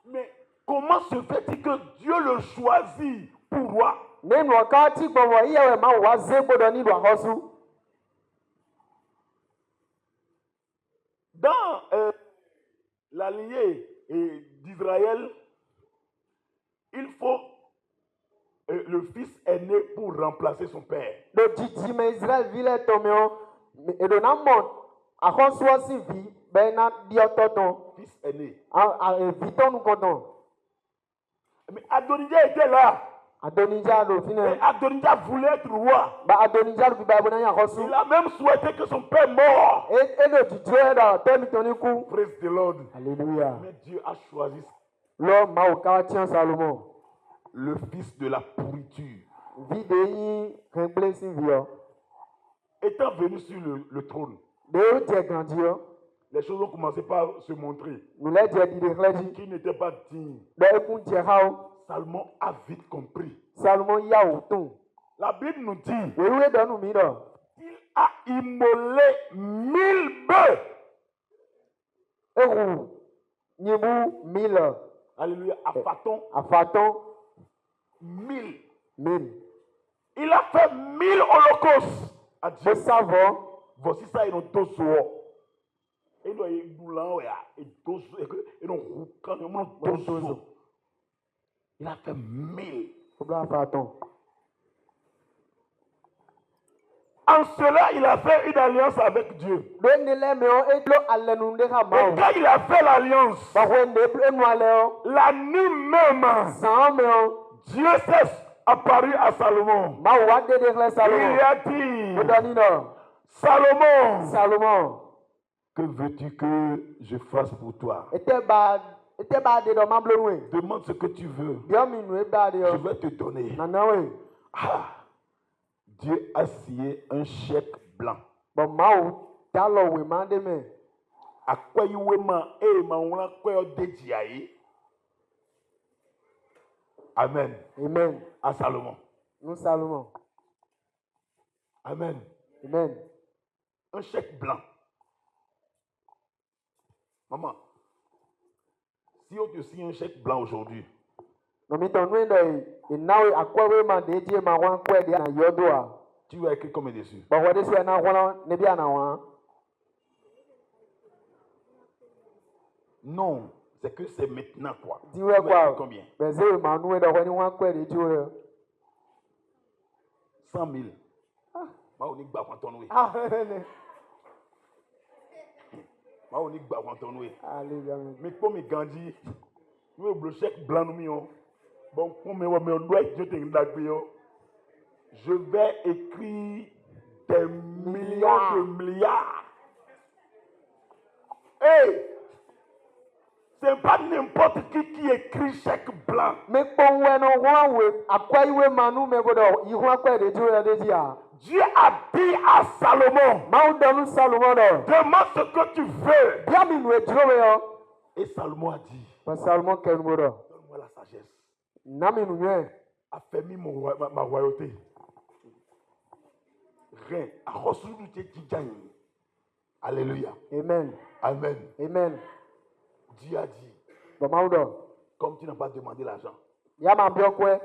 Mais comment se fait-il que Dieu le choisit pour roi? Nenu wakati gbowo iyewe ma wa zegbodo ni ahosu. Dans l'allié d'Israël, il faut le fils aîné pour remplacer son père. Do jijime Israel vile tomeo edo na mon ahosu osi vi be na diototon. Fils aîné. A viton nous konton. Mais Adonijah était là. Adonijah do Et fine. Adonijah voulait être roi. Ba Adonijah bi ba bonanya ahosu. Il a même souhaité que son père mort. E do jijwe da temi toniku. Praise the Lord. Alléluia. Mais Dieu a choisi Lo ma o ka tian Salomon. le fils de la pourriture. Vide yi remble si vio. Étant venu sur le trône, De o je grandio. les choses ont commencé par se montrer Nous les je di de khleji. qu'il n'était pas digne. De ekun je hao. Salomon a vite compris. Salomon ya o ton. La Bible nous dit Wewe do nu mi do. qu'il a immolé 1000 bœufs. Eru nyibu 1000. Alléluia. À Phaton, Afaton 1000. 1000. Il a fait 1000 holocaustes à Dieu. Bo savon. Voici ça, ils ont tous sur. Et nous, ils ont tous sur. Il a fait 1000. Faut afaton. En cela, il a fait une alliance avec Dieu. Deni le me o edlo ale nu de ha Et ma o. quand il a fait l'alliance, Ba when de enu ale o. la nuit même, San me o. Dieu s'est apparu à Salomon. Ma o wa de khle Il Salomon. lui a dit, O do ni no. Salomon, Salomon. que veux-tu que je fasse pour toi? Ete ba de do ma blonwe. Demande ce que tu veux. Dio mi nu e ba de Je o. vais te donner. Na na we. Ah, Dieu a signé un chèque blanc. Bo ma o ta lo we ma de me. Akwayiwema ma wona kwayo deji ayi. Amen. Amen. À Salomon. Nous Salomon. Amen. Amen. Un chèque blanc. Maman, si on te signe un chèque blanc aujourd'hui, No mi ton nu do e na we akwa we ma de je ma wan kwa de na yodo a. tu vas écrire combien dessus? Ba wo de so na wona ne bia na wan. Non, c'est que c'est maintenant quoi. Di Tu we vas écrire kwa. combien? Be ze ma nu do ko ni wan kwa de ju. 100 000. Ma ni gba quand on Ah. Ma ni gba quand on Alléluia. mais comme il grandit, nous le chèque blanc nous bon comme on doit Dieu te je vais écrire des millions de milliards. Hey! C'est pas n'importe qui écrit chèque blanc. Me pon we no wan we akwa iwe ma nu me go do i wan kwa de ju de ji a. Dieu a dit à Salomon, Ma o do nu Salomon do. demande ce que tu veux. Bia mi nu e dro we yo. Et Salomon a dit, Pa Salomon ken mo do. donne-moi la sagesse. Na mi nu yue. Affermis ma royauté. Rien. À Rossou du Tchidjani. Alléluia. Amen. Amen. Amen. Dieu a dit, Ba ma o do. comme tu n'as pas demandé l'argent, Ya ma bio kwe.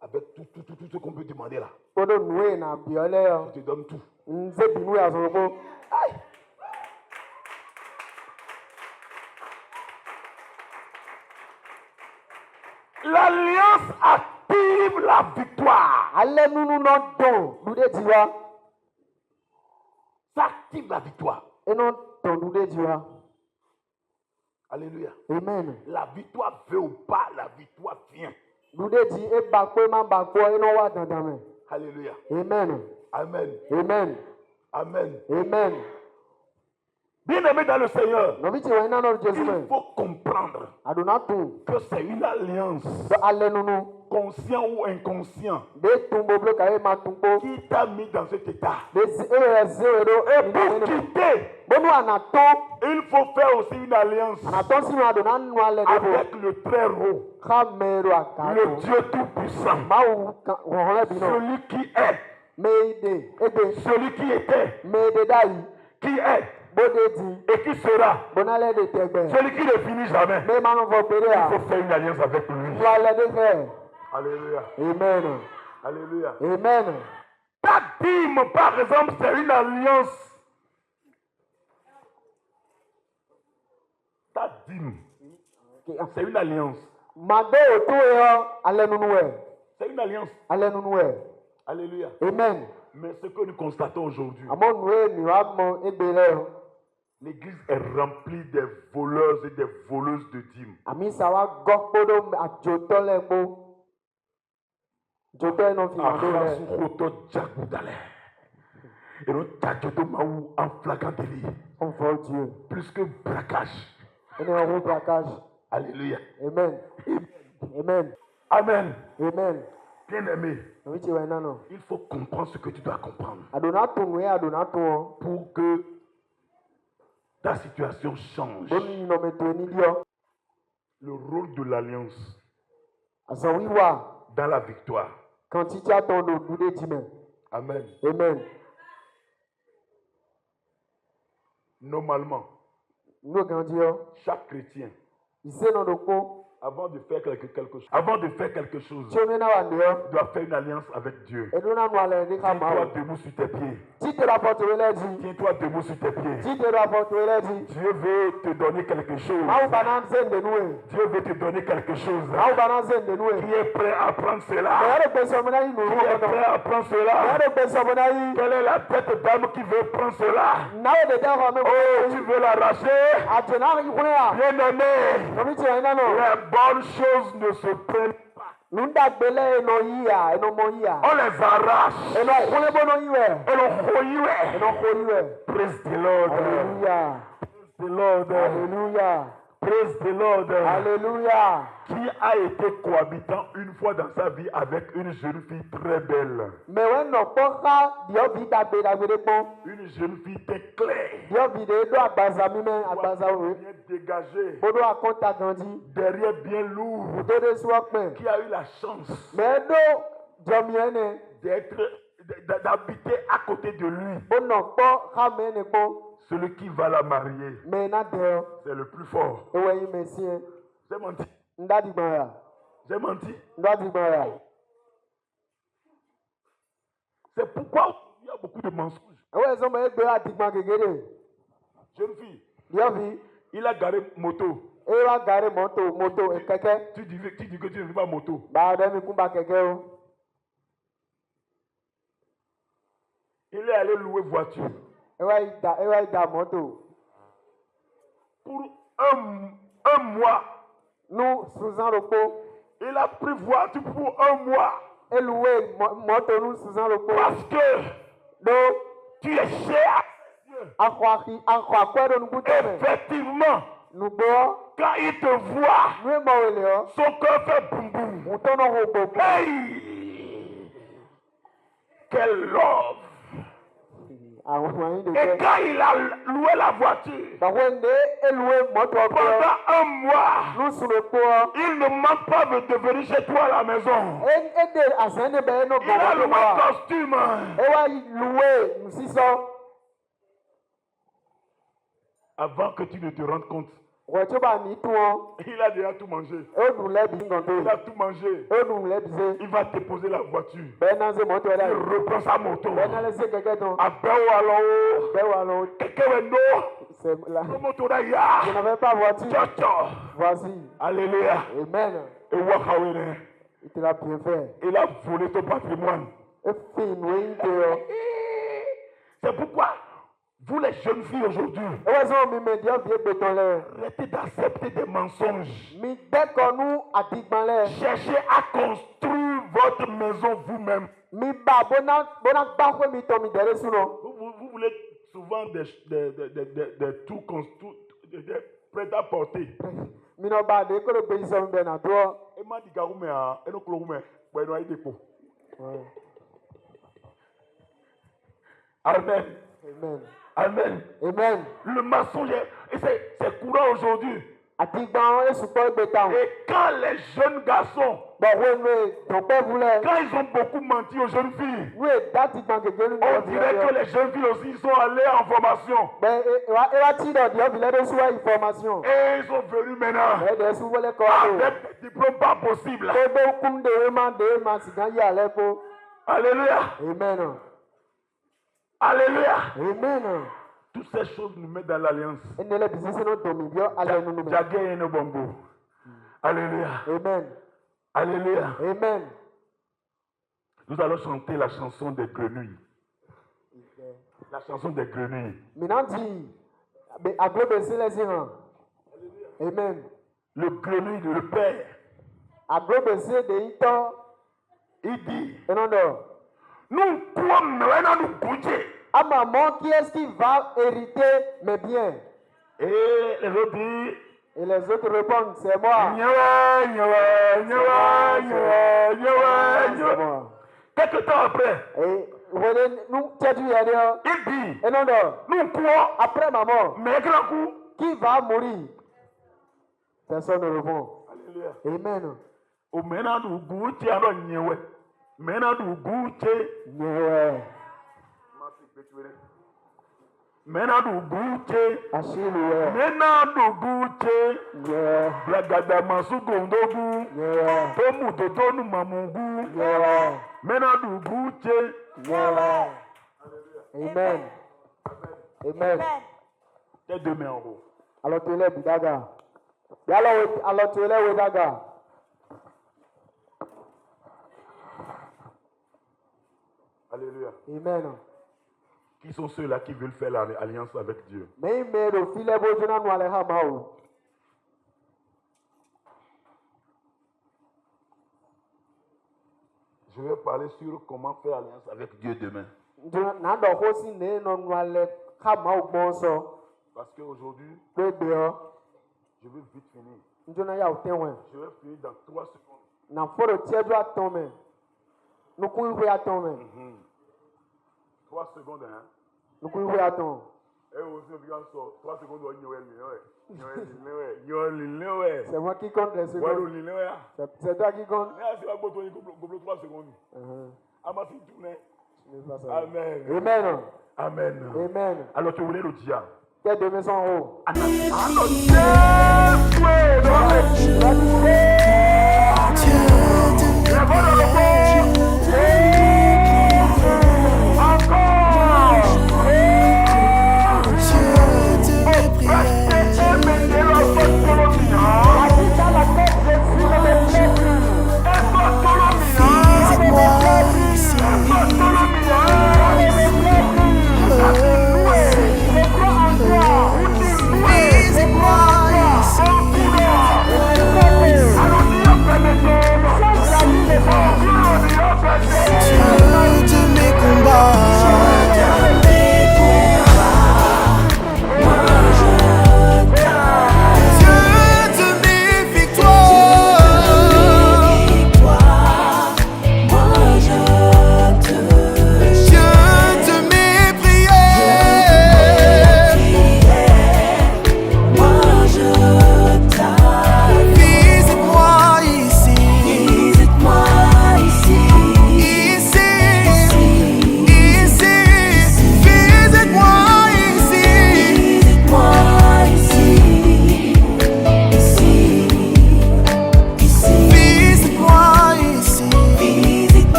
avec tout ce qu'on peut demander là, Kodo nu e na bio le yo. je te donne tout. Nze binu ya so ko. L'alliance active la victoire. Ale nunu no don du de jiwa. Ça active la victoire. E no don du de jiwa. Alléluia. Amen. La victoire veut ou pas, la victoire vient. Alléluia. Amen. Amen. Amen. Amen. Amen. Bien-aimé dans le Seigneur, No bichi wa ina no Jesu il me. faut comprendre Adona tu. que c'est une alliance, Do ale nunu. conscient ou inconscient, De tumbo blo ka e ma tumbo. qui t'a mis dans cet état. De zero do Et pour quitter, Bonu anato. il faut faire aussi une alliance Anato si ma adona nu ale de avec le très haut, Kamero le akato. Dieu tout-puissant, Mawu wonle bino. celui qui est, Meide. Ede. celui qui était, Meide dai. qui est Bodedi. et qui sera, Bonale de tegbe. celui qui ne finit jamais. Me manu fo pere Il a. faut faire une alliance avec lui. Wale de fe. Alléluia. Amen. Alléluia. Amen. Ta dîme, par exemple, c'est une alliance. Ta dîme, c'est une alliance. Mado otu yo ale nunu we. C'est une alliance. Ale nunu we. Alléluia. Amen. Mais ce que nous constatons aujourd'hui, Amo nue ni wa mo egbele. l'église est remplie des voleurs et des voleuses de dîmes. Ami sawa gokpodo ajoto le mo. Joto no fi mado le. Arasukoto Djagoudale. Et nous t'ajoutons Maou en flagrant délit. On voit Dieu. Plus que braquage. On est en route braquage. Alléluia. Amen. Amen. Amen. Amen. Bien-aimé, No bichi wa ina no. il faut comprendre ce que tu dois comprendre Adona tu nwe adona tu o. pour que ta situation change. Bonu no me tu ni dio. Le rôle de l'alliance Asa wiwa. dans la victoire. Quand tu as ton do bude dime. Amen. Amen. Normalement, No gandio. chaque chrétien, Ise no do ko. avant de faire quelque chose, Chomena wa ndio. doit faire une alliance avec Dieu. Edona no ale ni kama. Tiens-toi debout sur tes pieds. Tite rapport wele di. Tiens-toi debout sur tes pieds. Tite rapport wele di. Dieu veut te donner quelque chose. Mau banan zende nuwe. Dieu veut te donner quelque chose. Mau banan zende nuwe. Qui est prêt à prendre cela? Ayaro peso mona yi Qui est prêt à prendre cela? Ayaro peso mona yi. Quelle est la tête d'âme qui veut prendre cela? Nawe de da me. Oh, tu veux l'arracher? Atena yi kunya. Bien-aimé, No bichi wa ina no. les bonnes choses ne se prennent pas. Nunda gbele eno yiya, eno mo yiya. On les arrache. Eno kule bono yiwe. Et l'on croyait. Eno ko yiwe. Praise the Lord. Hallelujah. Praise the Lord. Hallelujah. Praise the Lord. Hallelujah. Qui a été cohabitant une fois dans sa vie avec une jeune fille très belle. Me we no poka dio bi dagbe dagbe de pon. Une jeune fille très claire. Dio bi de do agbaza mi me agbaza we. Bien dégagée. Bodo akonta grandi. Derrière bien lourd. Bodo de swakme. Qui a eu la chance Me do jomiene. d'habiter à côté de lui. Bono po khamene po. Celui qui va la marier, Me na de. c'est le plus fort. Ewe yi mesie. J'ai menti. Ndadi gbara. J'ai menti. Ndadi gbara. C'est pourquoi il y a beaucoup de mensonges. Ewe zo me egbe adigba gegere. Jeune fille, Dio bi il a garé moto. ewa gare moto e keke. Tu dis que tu ne veux pas moto. Ba de mi kumba keke o. Il est allé louer voiture. Ewa ida moto. Pour un mois, Nu Suzan Roko. il a pris voiture pour un mois. Eloué moto nu Suzan Roko. Parce que Do tu es cher. akwa kwedo nu kuteme. Effectivement, Nu bo. quand il te voit, Nu mo wele o. son cœur fait boum boum. Mutono ho bobo. Hey! Quel love! Àwọn wọ̀nyí de Et jẹ́. quand il a loué la voiture, Bàwọ̀ndé eloué moto ọ̀pẹ. pendant un mois, Nu Suroko o. il ne manque pas de venir chez toi à la maison. Ede asende bẹ́ẹ̀ no Il a le gbọ̀ngàn même wa. costume. Ewa loué nsisọ. Avant que tu ne te rendes compte, Wọ̀tí bá ní tú wọn. il a déjà tout mangé. O dùn lẹ́bi Il ngàndó. a tout mangé. O dùn lẹ́bi se. Il va déposer la voiture. Bẹ́ẹ̀ náà ṣe mọ́tò ẹ̀dá Il yìí. reprend sa moto. Bẹ́ẹ̀ náà lè ṣe kẹ̀kẹ́ tán. Abẹ́wò alors. Bẹ́ẹ̀ wà lọ. Kékeré no. C'est là. Le moto là, Je ya. n'avais pas voiture. Tchotcho. Voici. Alléluia. Amen. Et Wakawene. Il te l'a bien fait. Il a volé ton patrimoine. Et fin, oui, il te. C'est pourquoi Vous les jeunes filles aujourd'hui, arrêtez d'accepter des mensonges. Cherchez à construire votre maison vous-même. Vous voulez souvent des tout prêts à porter. Amen. Amen. Amen. Amen. Le mensonge, c'est courant aujourd'hui. Et quand les jeunes garçons, quand ils ont beaucoup menti aux jeunes filles, on dirait que les jeunes filles aussi sont allées en formation. Et ils sont venus maintenant avec des diplômes pas possibles. Alléluia. Amen. Alléluia. Amen. Toutes ces choses nous mettent dans l'alliance. Alléluia. Amen. Alléluia. Amen. Nous allons chanter la chanson des grenouilles. La chanson des grenouilles. Amen. Le grenouille de le père. Il dit, nous sommes nous goûter. À maman, qui est-ce qui va hériter mes biens? Et les autres disent, et les autres répondent, c'est moi. Quelques temps après, il dit, nous quoi après maman, mais grand coup, qui va mourir? Personne ne répond. Alléluia. Amen. Au maintenant nous goûter alors nyewe. Maintenant nous goûter nyewe. Maintenant nous goûter. Achille. Maintenant nous goûter. Yeah. Blagada masu gondogu. Yeah. Tomu dodonu mamungu. Yeah. Maintenant nous goûter. Yeah. Amen. Amen. Les deux mains en haut. Alors tu es bidaga. Alors tu es wedaga. Alléluia. Amen. Qui sont ceux-là qui veulent faire l'alliance avec Dieu? Je vais parler sur comment faire alliance avec Dieu demain. Parce qu'aujourd'hui, je veux vite finir. Je vais finir dans 3 secondes. 3 secondes, hein? Et aussi, on 3 secondes, c'est moi qui compte les secondes. C'est toi qui compte. 3 secondes. Amen. Amen. Amen. Amen. Alors, tu voulais le dire. Tête de maison en haut. Oh,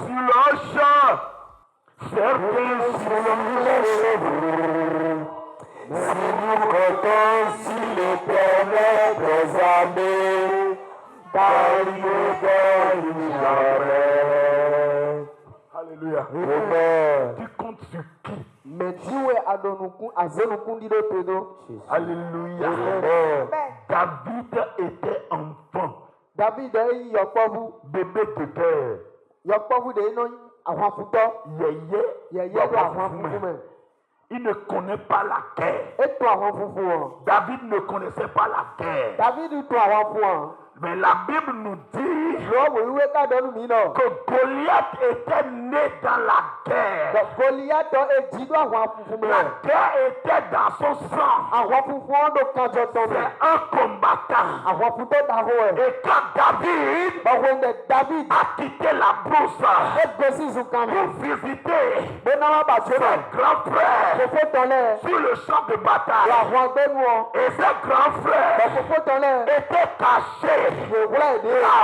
sur le champ, certains sur le chevaux. Si nous comptons sur l'Éternel des armées, car il ne donne jamais. Alléluia. Amen. Tu comptes sur qui? Mais Dieu a donné à Zenokundi de Pédo. Alléluia. David était enfant. David est Yokovu. Bébé de guerre. Yokovu de Ino Awafuto. Yeye. Il ne connaît pas la guerre. Et toi, Awafufu. David ne connaissait pas la guerre. David, toi, Awafu. Mais la Bible nous dit que Goliath était né dans la guerre. La guerre était dans son sang. C'est un combattant. Et quand David a quitté la brousse pour visiter ses grands frères sur le champ de bataille, et ses grands frères étaient cachés, la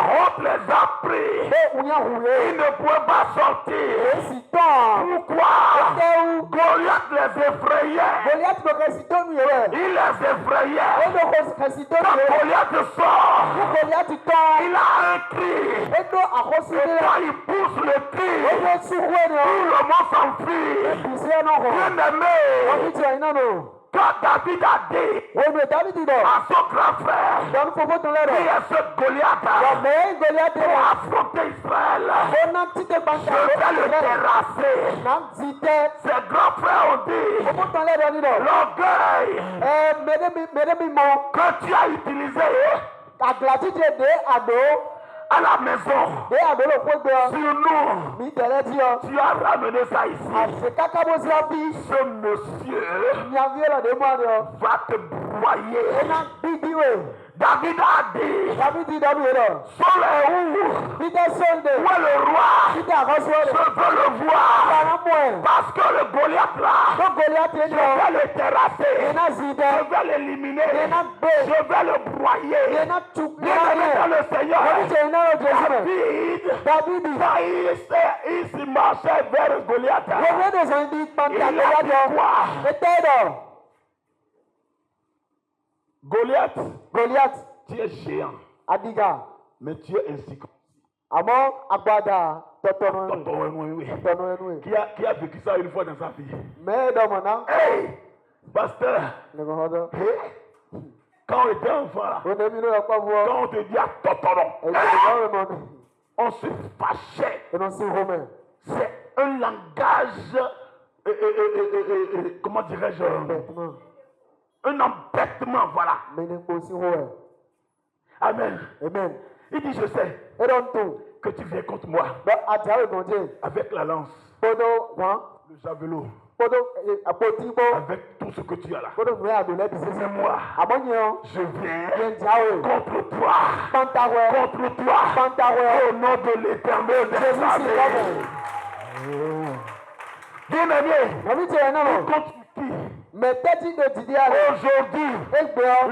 honte les a pris. Ils ne pouvaient pas sortir. Pourquoi? Goliath les effrayait. Il les effrayait. Quand Goliath sort, il a un cri. Et quand il pousse le cri, tout le monde s'enfuit. Bien-aimé, quand David a dit à son grand frère, qui est ce Goliath pour affronter Israël, je vais le terrasser. Ses grands frères ont dit, l'orgueil que tu as utilisé à la maison, sur nous, tu as ramené ça ici. Ce monsieur va te broyer. David a dit, Saul est où? Où est le roi? Je veux le voir. Parce que le Goliath là, je vais le terrasser. Je vais l'éliminer. Je vais le broyer. Bien-aimé dans le Seigneur, David, il s'est marché vers Goliath. Il a dit quoi? Goliath, tu es géant. Adiga. Mais tu es insignifiant. Amon Agbada Qui a vécu ça une fois dans sa vie? Mais dans mon âme. Hey, pasteur. Quand on était enfant là, quand on te dit à Totoron, on se fâchait. C'est un langage, comment dirais-je, un embêtement, voilà. Amen. Amen. Il dit, je sais que tu viens contre moi avec la lance, le javelot, avec tout ce que tu as là. Mais moi, je viens contre toi, au nom de l'Éternel des armées. Bien-aimé, contre qui? Aujourd'hui,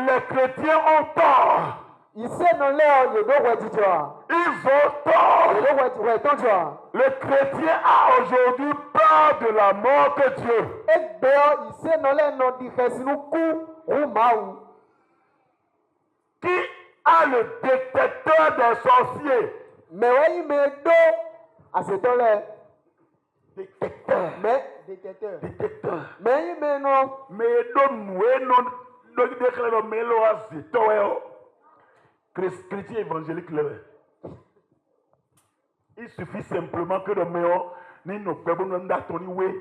les chrétiens ont tort. Ils ont tort. Le chrétien a aujourd'hui peur de la mort de Dieu. Qui a le détecteur des sorciers? Détecteur. Chrétien évangélique, il suffit simplement que le meilleur ni nos pères nous datons oui.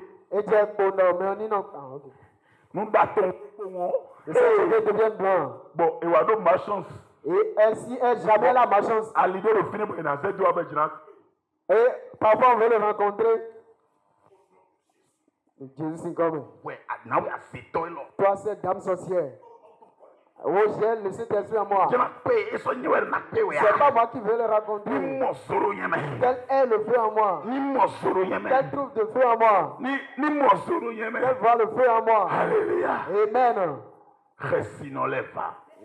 Nous datons bon et voilà ma chance. Et ainsi est jamais la malchance. À l'idée de finir pour une doit être. Et parfois on veut le rencontrer. Jésus c'est comme. Ouais, now we are sitting là. Toi cette dame sorcière. Oh, j'ai le Saint-Esprit en moi. C'est pas moi qui veux le raconter. Quel est le feu en moi? Quel trouve de feu en moi? Quel voit le feu en moi? Alléluia. Amen.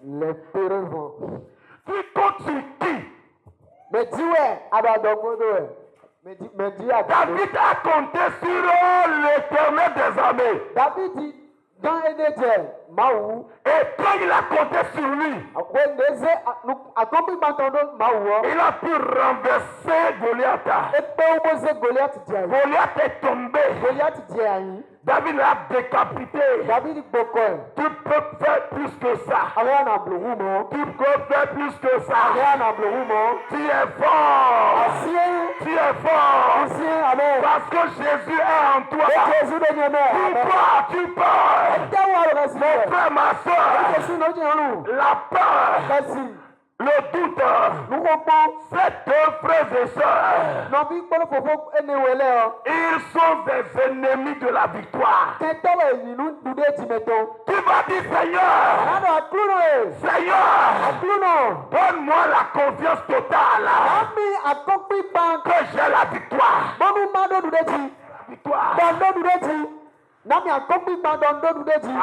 Les péros vont. Tu comptes sur qui? Mais dis ouais, alors donc Mais Dieu a dit. David a compté sur l'Éternel des armées. David dit, dans Édédiel, Maou. Et quand il a compté sur lui, il a pu renverser Goliath. Goliath est tombé. David l'a décapité. Tu peux faire plus que ça. Tu peux faire plus que ça. Tu es fort. Tu es fort. Parce que Jésus est en toi. Tu pars. Mon frère, ma soeur, la peur, le doute, ces deux frères et sœurs, ils sont des ennemis de la victoire. Tu vas dire, Seigneur, donne-moi la confiance totale que j'ai la victoire.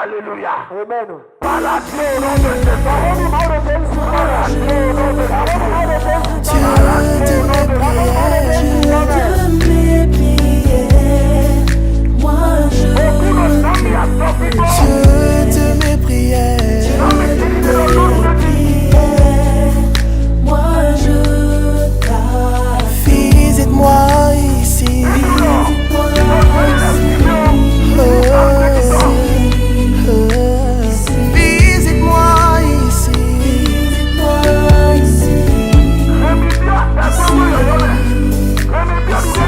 Alléluia. Amen. Par la gloire au nom de Jésus. Par la gloire au nom de Jésus. Dieu de mes prières, moi je t'aime. Visite-moi ici. Visite-moi ici.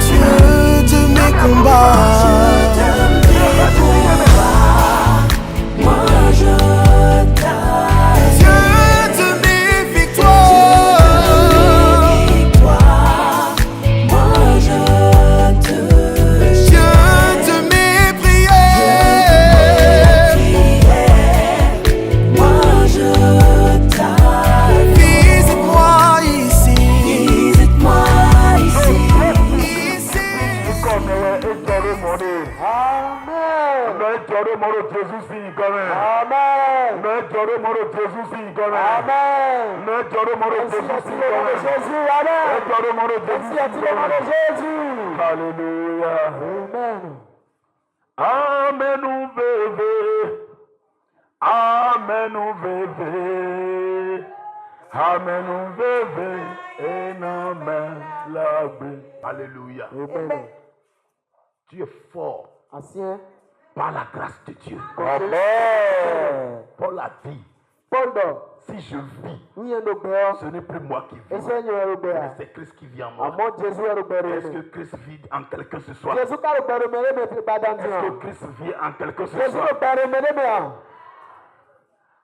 Dieu de mes combats. Alléluia. Amen. Amen, bébé. Amen, bébé. Amen, bébé. Et amen, la bé. Alléluia. Amen. Tu es fort Ancien. par la grâce de Dieu. Amen. Paul a dit, si je vis, ce n'est plus moi qui vis, mais c'est Christ qui vit en moi. Est-ce que Christ vit en quelqu'un ce soir? Est-ce que Christ vit en quelqu'un ce soir?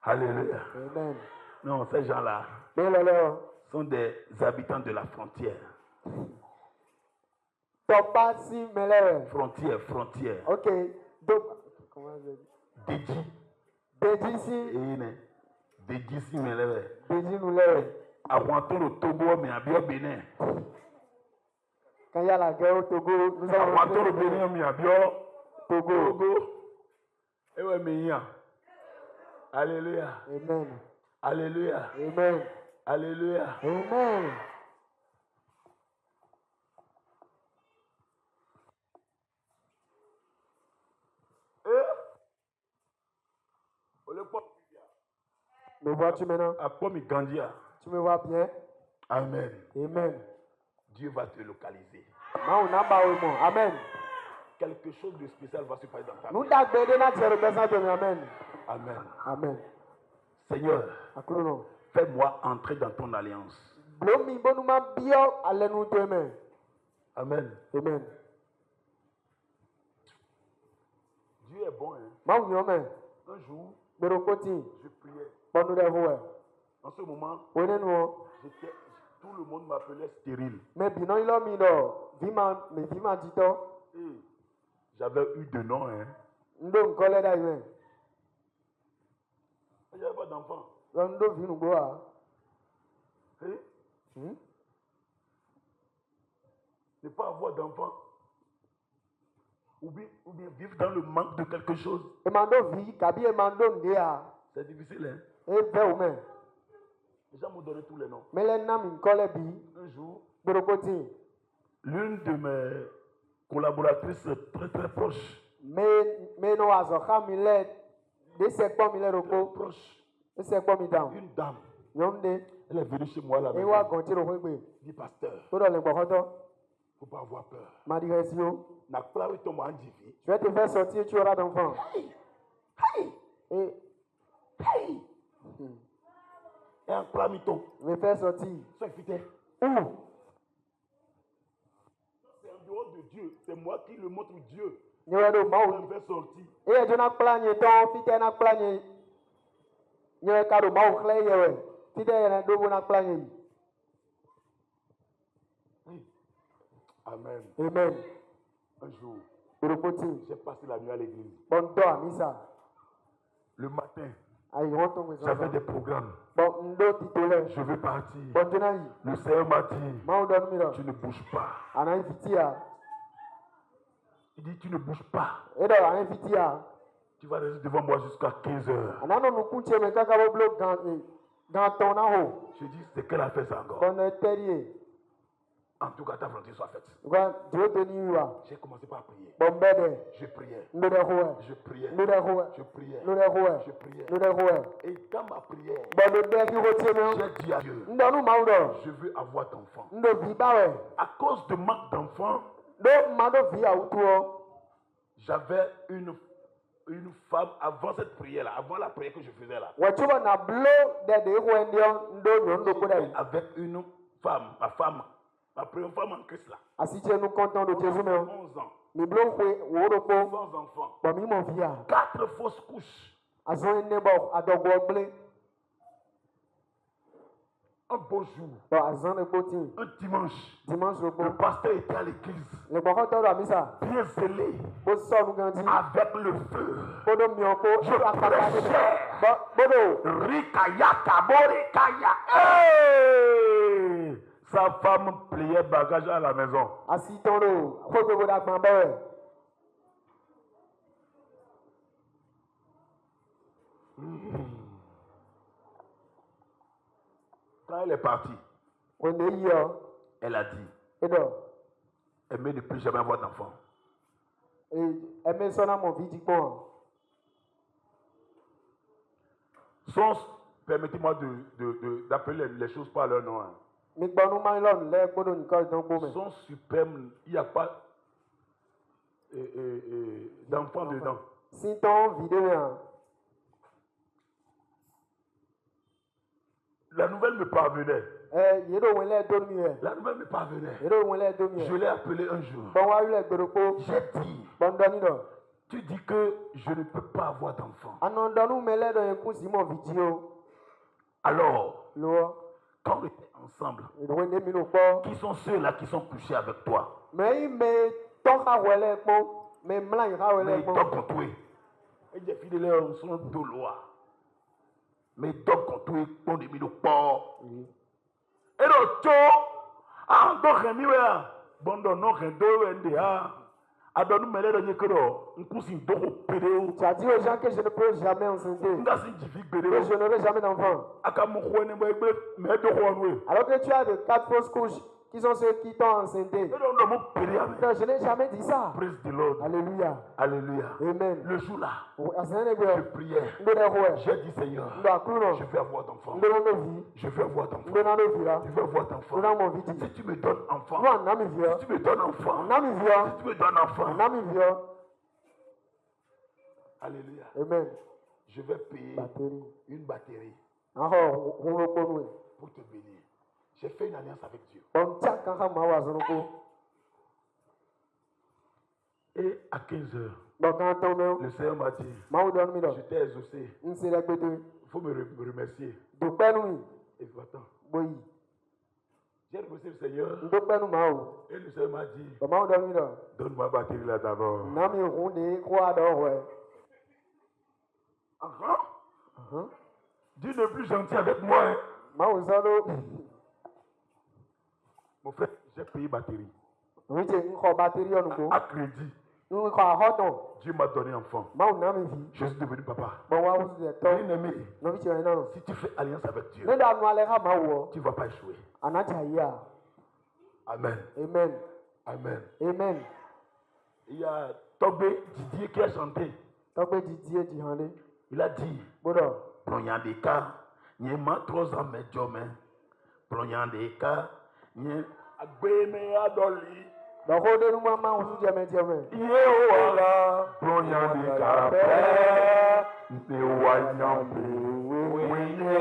Alléluia. Amen. Non, ces gens-là sont des habitants de la frontière. Frontière. Ok. Donc, comment je dis? Dédisi, mais là. Dédis nous lève. Avant tout le Togo, mais à Bio Bénin. Quand il y a la guerre au Togo, nous avons. Avant tout le Bénin, mais à Bio Togo. Et ouais, mais il y a. Alléluia. Amen. Alléluia. Amen. Alléluia. Amen. Me vois-tu maintenant? Tu me vois bien? Amen. Amen. Dieu va te localiser. Amen. Quelque chose de spécial va se passer dans ta Nous vie. Amen. Amen. Amen. Seigneur, fais-moi entrer dans ton alliance. Amen. Amen. Dieu est bon. Hein? Un jour, je priais. En ce moment, tout le monde m'appelait stérile. Et j'avais eu de nom. Hein? Il n'y avait pas d'enfant. Ne pas avoir d'enfant. Ou bien vivre dans le manque de quelque chose. C'est difficile, hein? Les gens m'ont donné tous les noms. Un jour, L'une de mes collaboratrices très très proches, Mais non, à Zoha Millet, des secteurs Millet très Roko, proche, des secteurs Midam. une dame, Yonde, elle est venue chez moi là. et wa gonti le Rogbe. Dit pasteur, Tout dans le Bokoto, faut pas avoir peur. ma direction. N'a pas eu ton mari dit. Je vais te faire sortir, tu auras d'enfants. Et Et un plat mytho. me faire sortir. Ça fait. Où? C'est en dehors de Dieu. C'est moi qui le montre Dieu. Nywedo Je Maou. vais sortir. Et je n'ai pas de temps, fite n'a pas de Nywe kado Maou clé yewe. Fite n'a dobo n'a pas de Amen. Amen. Un jour, Urupoti. j'ai passé la nuit à l'église. Bon temps, Misa. Le matin, Aïe, on tombe. j'avais des programmes. Bon, ndo titole. Je vais partir. Bon, tu n'as eu. Le Seigneur m'a dit, Maou donne miro. tu ne bouges pas. Ana fitia. Il dit, tu ne bouges pas. Et donc, ana fitia. Tu vas rester devant moi jusqu'à 15 heures. Ana no nukunche me kaka bo bloc dans ton haut. Je dis, c'est quelle affaire ça encore? Bon, terrier. En tout cas, ta volonté soit faite. Quoi, Dieu te dit, wa. J'ai commencé par prier. Bon, bébé. Je priais. Nous les roues. Je priais. Nous les roues. Je priais. Nous les roues. Je priais. Nous les roues. Et dans ma prière, Bon, nous les qui retiennent. j'ai dit à Dieu, Nous nous maudons. je veux avoir d'enfants. Nous vivons pas. À cause de manque d'enfants, Nous mando vie à autour. j'avais une femme avant cette prière-là, avant la prière que je faisais là. Ouais, tu vois, na blo de rouendion. Nous J'étais avec une femme, ma première femme en Christ là. Assistez nous contents de Jésus. 11 ans, Mi blo kwe woropo. sans enfants, Bon, mi mon vie. 4 fausses couches. Azon nebo adogwo ble. Un beau jour, Bon, azon le potin. un dimanche, Dimanche le le bon. pasteur était à l'église, Le bon quand on a mis ça. bien zélé, Bo so nous grandi. avec le feu. Bodo mioko. Je prêchais. Bodo. Rikayaka, Borikaya. Hey! Sa femme pliait bagage à la maison. Assitons le. Faut que vous l'abandonnez. Quand elle est partie, On est hier. elle a dit, Et donc. elle ne plus jamais avoir d'enfant. Et elle met son nom, mon vie dit bon. Permettez-moi d'appeler les choses par leur nom. Hein. Mais bon, nous m'allons les bodo Nicole dans le Son superbe, il n'y a pas d'enfant dedans. Si ton vidéo. La nouvelle me parvenait. Yedo wele dormir. La nouvelle me parvenait. Yedo wele dormir. Je l'ai appelé un jour. Bon, wa le gboropo. J'ai dit, Bon, donino. tu dis que je ne peux pas avoir d'enfant. Anon donu mele dans un coup si mon vidéo. Alors, Lo. quand on était ensemble, Wende mi no po. qui sont ceux-là qui sont couchés avec toi? Mais il me toka wele po. Mais mlan ha Mais wele ils po. t'ont contrôlé. Et j'ai fini leur son de loi. Mais ils t'ont contrôlé pour des minutes pas. Et le taux, en tant que nous, bon, non, adonu mele do nyekero nkusi ndoko pedeo Tu as dit aux gens que je ne peux jamais enceinte. ngasi njifi Que pedeo je n'aurai jamais d'enfant. aka mukhwene mbegbe me do khwanwe Alors que tu as de 4 fausses couches qui sont ceux qui t'ont enceinte. edo ndo mo pedea. Non, je n'ai jamais dit ça. Praise the Lord. Alléluia. Alléluia. Amen. Le jour là, je priais. Je J'ai dit Seigneur, je veux avoir d'enfants. Je veux avoir d'enfants. Je veux avoir d'enfants. Si tu me donnes enfant, si tu me donnes enfant, si tu me donnes enfant, alléluia. Amen. Je vais payer une batterie pour te bénir. J'ai fait une alliance avec Dieu. Et à 15 heures, le Seigneur m'a dit, je t'ai exaucé. Il faut me remercier. Et attends. J'ai remercié le Seigneur. Et le Seigneur m'a dit, donne-moi la batterie là d'abord. Dieu n'est plus gentil avec moi. Hein. Mon frère, j'ai payé batterie. À crédit. Dieu m'a donné enfant. Je suis devenu papa. Bien-aimé, si tu fais alliance avec Dieu, tu ne vas pas échouer. Amen. Amen. Amen. Amen. Il y a Tobé Didier qui a chanté. Togbe Didier Dihande. Il a dit, Bodo. Plonyandeka, nye matros a medjome. Plonyandeka, nye agbeme adoli. Donc, on est nous maman, on se dit à Dieu. Yehoala, Plonyandeka, Newanyambe, Wene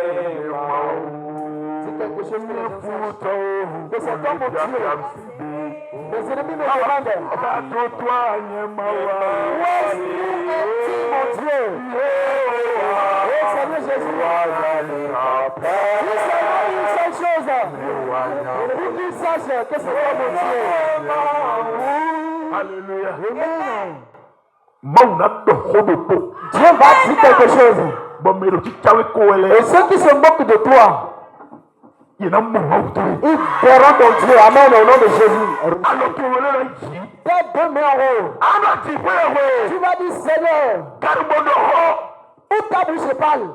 C'est quelque chose que les gens savent. Maou. Que cet homme au Dieu. Les ennemis me demandent. Toi, Nyemawa. Où est-il, mon Dieu? Oh Seigneur Jésus. Il seulement une seule chose. Pour qu'il sache que c'est toi mon Dieu. Alléluia. Amen. Dieu va dire quelque chose. chose. Et ceux qui se moquent de toi, ils verront ton Dieu. Amen au nom de Jésus. Tes deux mains en haut. Tu vas dire Seigneur, où ta bouche parle.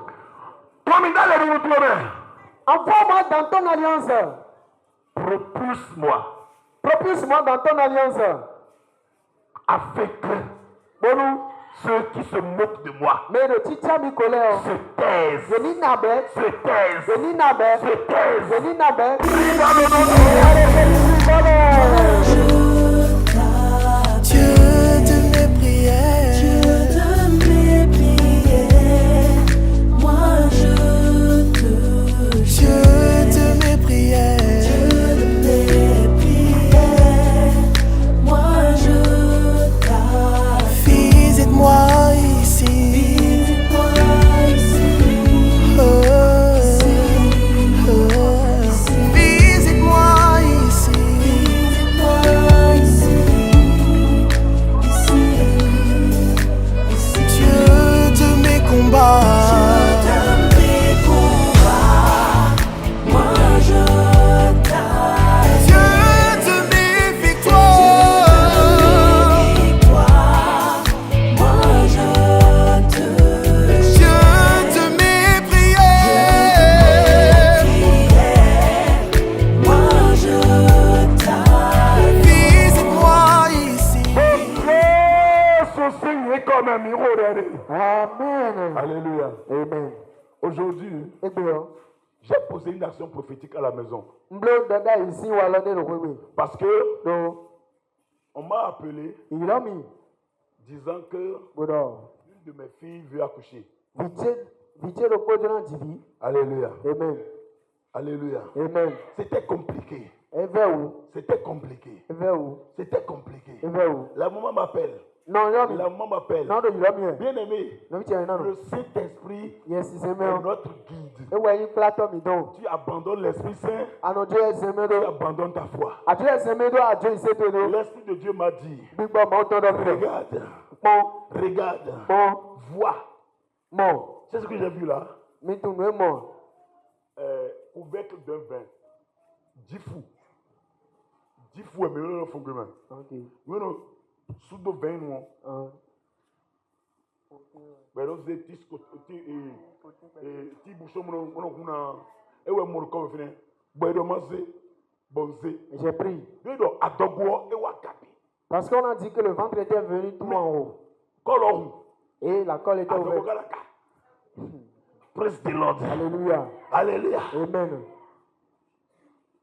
Envoie-moi dans ton alliance. Propulse-moi Propulse-moi dans ton alliance. avec Bonou. ceux qui se moquent de moi. Mais le titien mi colère. Se taisent. Je n'y n'abais. Se taisent. Je n'y n'abais. Se taisent. Je n'y n'abais. Dieu de mes prières, moi je te Dieu de mes prières, moi je t'aime. Visite-moi ici, visite-moi ici. Dieu de mes combats, moi je t'aime. Dieu de mes victoires, moi je te Dieu de mes prières, moi je t'aime. Visite-moi ici. Son signe est comme un miroir. Amen. Alléluia. Amen. Aujourd'hui, Et bien, j'ai posé une action prophétique à la maison. Mblo dada ici ou alors de l'autre. Parce que Donc, on m'a appelé il a mis. disant que Bodo. une de mes filles veut accoucher. Vite le code de vie. Alléluia. Amen. Alléluia. Amen. C'était compliqué. Et vers où? C'était compliqué. Et vers où? C'était compliqué. Et vers où? La maman m'appelle. Non, il a mis. La maman m'appelle. Non, il a mis. Bien aimé, Non, il a mis. le Saint-Esprit Yes, c'est est mieux. notre guide. Et ouais, il plateau mi donc. Tu abandonnes l'Esprit Saint, Ah non, Dieu est semé tu de. abandonnes ta foi. Ah, Dieu est semé de. Ah, Dieu est semé de. L'Esprit de Dieu m'a dit, Big Bob, mountain of the. regarde, Bon, regarde, bon, vois. bon. C'est ce que j'ai vu là. Mi tu nous est mort. Couvercle d'un vin. 10 fous. 10 fous, mais non, faut que même. Ok. Non, sous de vin, non. Mais non, c'est petit bouchon, on a. Et ouais, mon corps, fini. Bon, bon, J'ai pris. Parce qu'on a dit que le ventre était venu tout en haut. Et la colle était ouverte. Praise the Lord. Alléluia. Alléluia. Amen.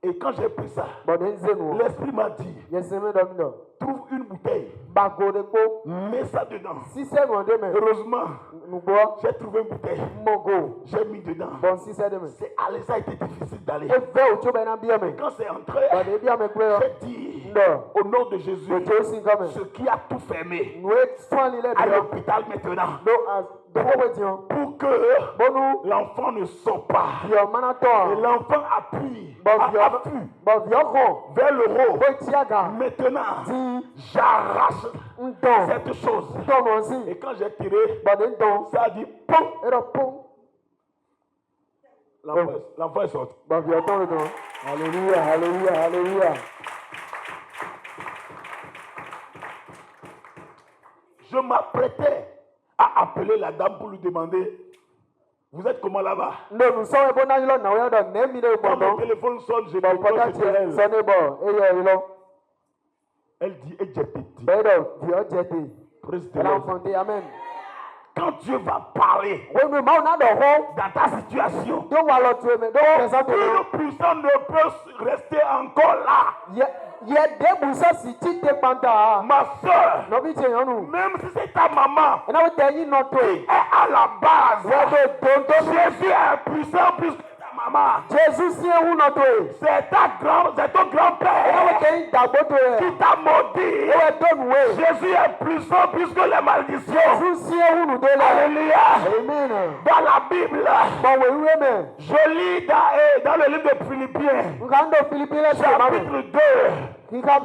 Et quand j'ai pris ça, Bon, nous. l'Esprit m'a dit, Yes, semé d'homme. trouve une bouteille, Bago de ko. mets ça dedans. Si c'est mon demain. Heureusement, Nous bois. j'ai trouvé une bouteille, Mogo. j'ai mis dedans. Bon, si c'est demain. C'est allé, ça a été difficile d'aller. Et vers où tu vas bien mais. Quand c'est entré, Bon, des bien mais quoi. j'ai dit, Non. au nom de Jésus, Le Dieu aussi quand même. ce qui a tout fermé, Nous sommes les à bien. l'hôpital maintenant, Donc, pour que bon nous. l'enfant ne sort pas. Viens maintenant. Et l'enfant appuie, Bon, viens. appuie Bon, viens con. vers le haut. Bon, tiaga. Maintenant, Dis. j'arrache Don. cette chose. Don aussi. Et quand j'ai tiré, Bon, don. ça a dit POUM. Et le pont. L'enfant est sorti. Bon, viens ton le don. Alléluia, alléluia, alléluia. Je m'apprêtais à appeler la dame pour lui demander, vous êtes comment là-bas? Non, nous sommes bons dans le Quand mon téléphone sonne, je Bon, décroche peut-être sur elle. sonne bon. Et là. Elle dit, et j'ai dit. Bẹ́ẹ̀dọ̀ fi ọ́ jẹ dé. Praise the Elle a Lord. enfanté. Amen. Quand Dieu va parler Wọ́n mi máa ń nádọ̀ hó. dans ta situation, Dó wà lọ tu èmi. Dó pẹ̀sán tó lọ. aucune puissance ne peut rester encore là. Yẹ débù sọ́ọ̀sì tí tẹ pàǹtà. Ma soeur, Nọ́bí tiẹ̀ yẹn nù. même si c'est ta maman, Ẹ náà wọ́n tẹ̀ yín nọ tó. est à la base. Wọ́n tó tó. Jésus est puissant plus que ta maman. Jésù sí ewu nọ tó. C'est ton Ẹ náà wọ́n grand-père tẹ̀ yín dàgbò tó yẹ. qui t'a maudit. Ẹ wọ́n tó nù wẹ̀. Jésus est puissant plus que les malédictions. Jésù sí ewu nù tó lẹ. Alléluia. Amen. Dans la Bible, Bọ̀wé wíwé mẹ́. je lis dans le livre de Philippiens, Nǹkan ń dọ̀ Philippines lẹ́sẹ̀ máa mẹ́. chapitre 2, Kíkà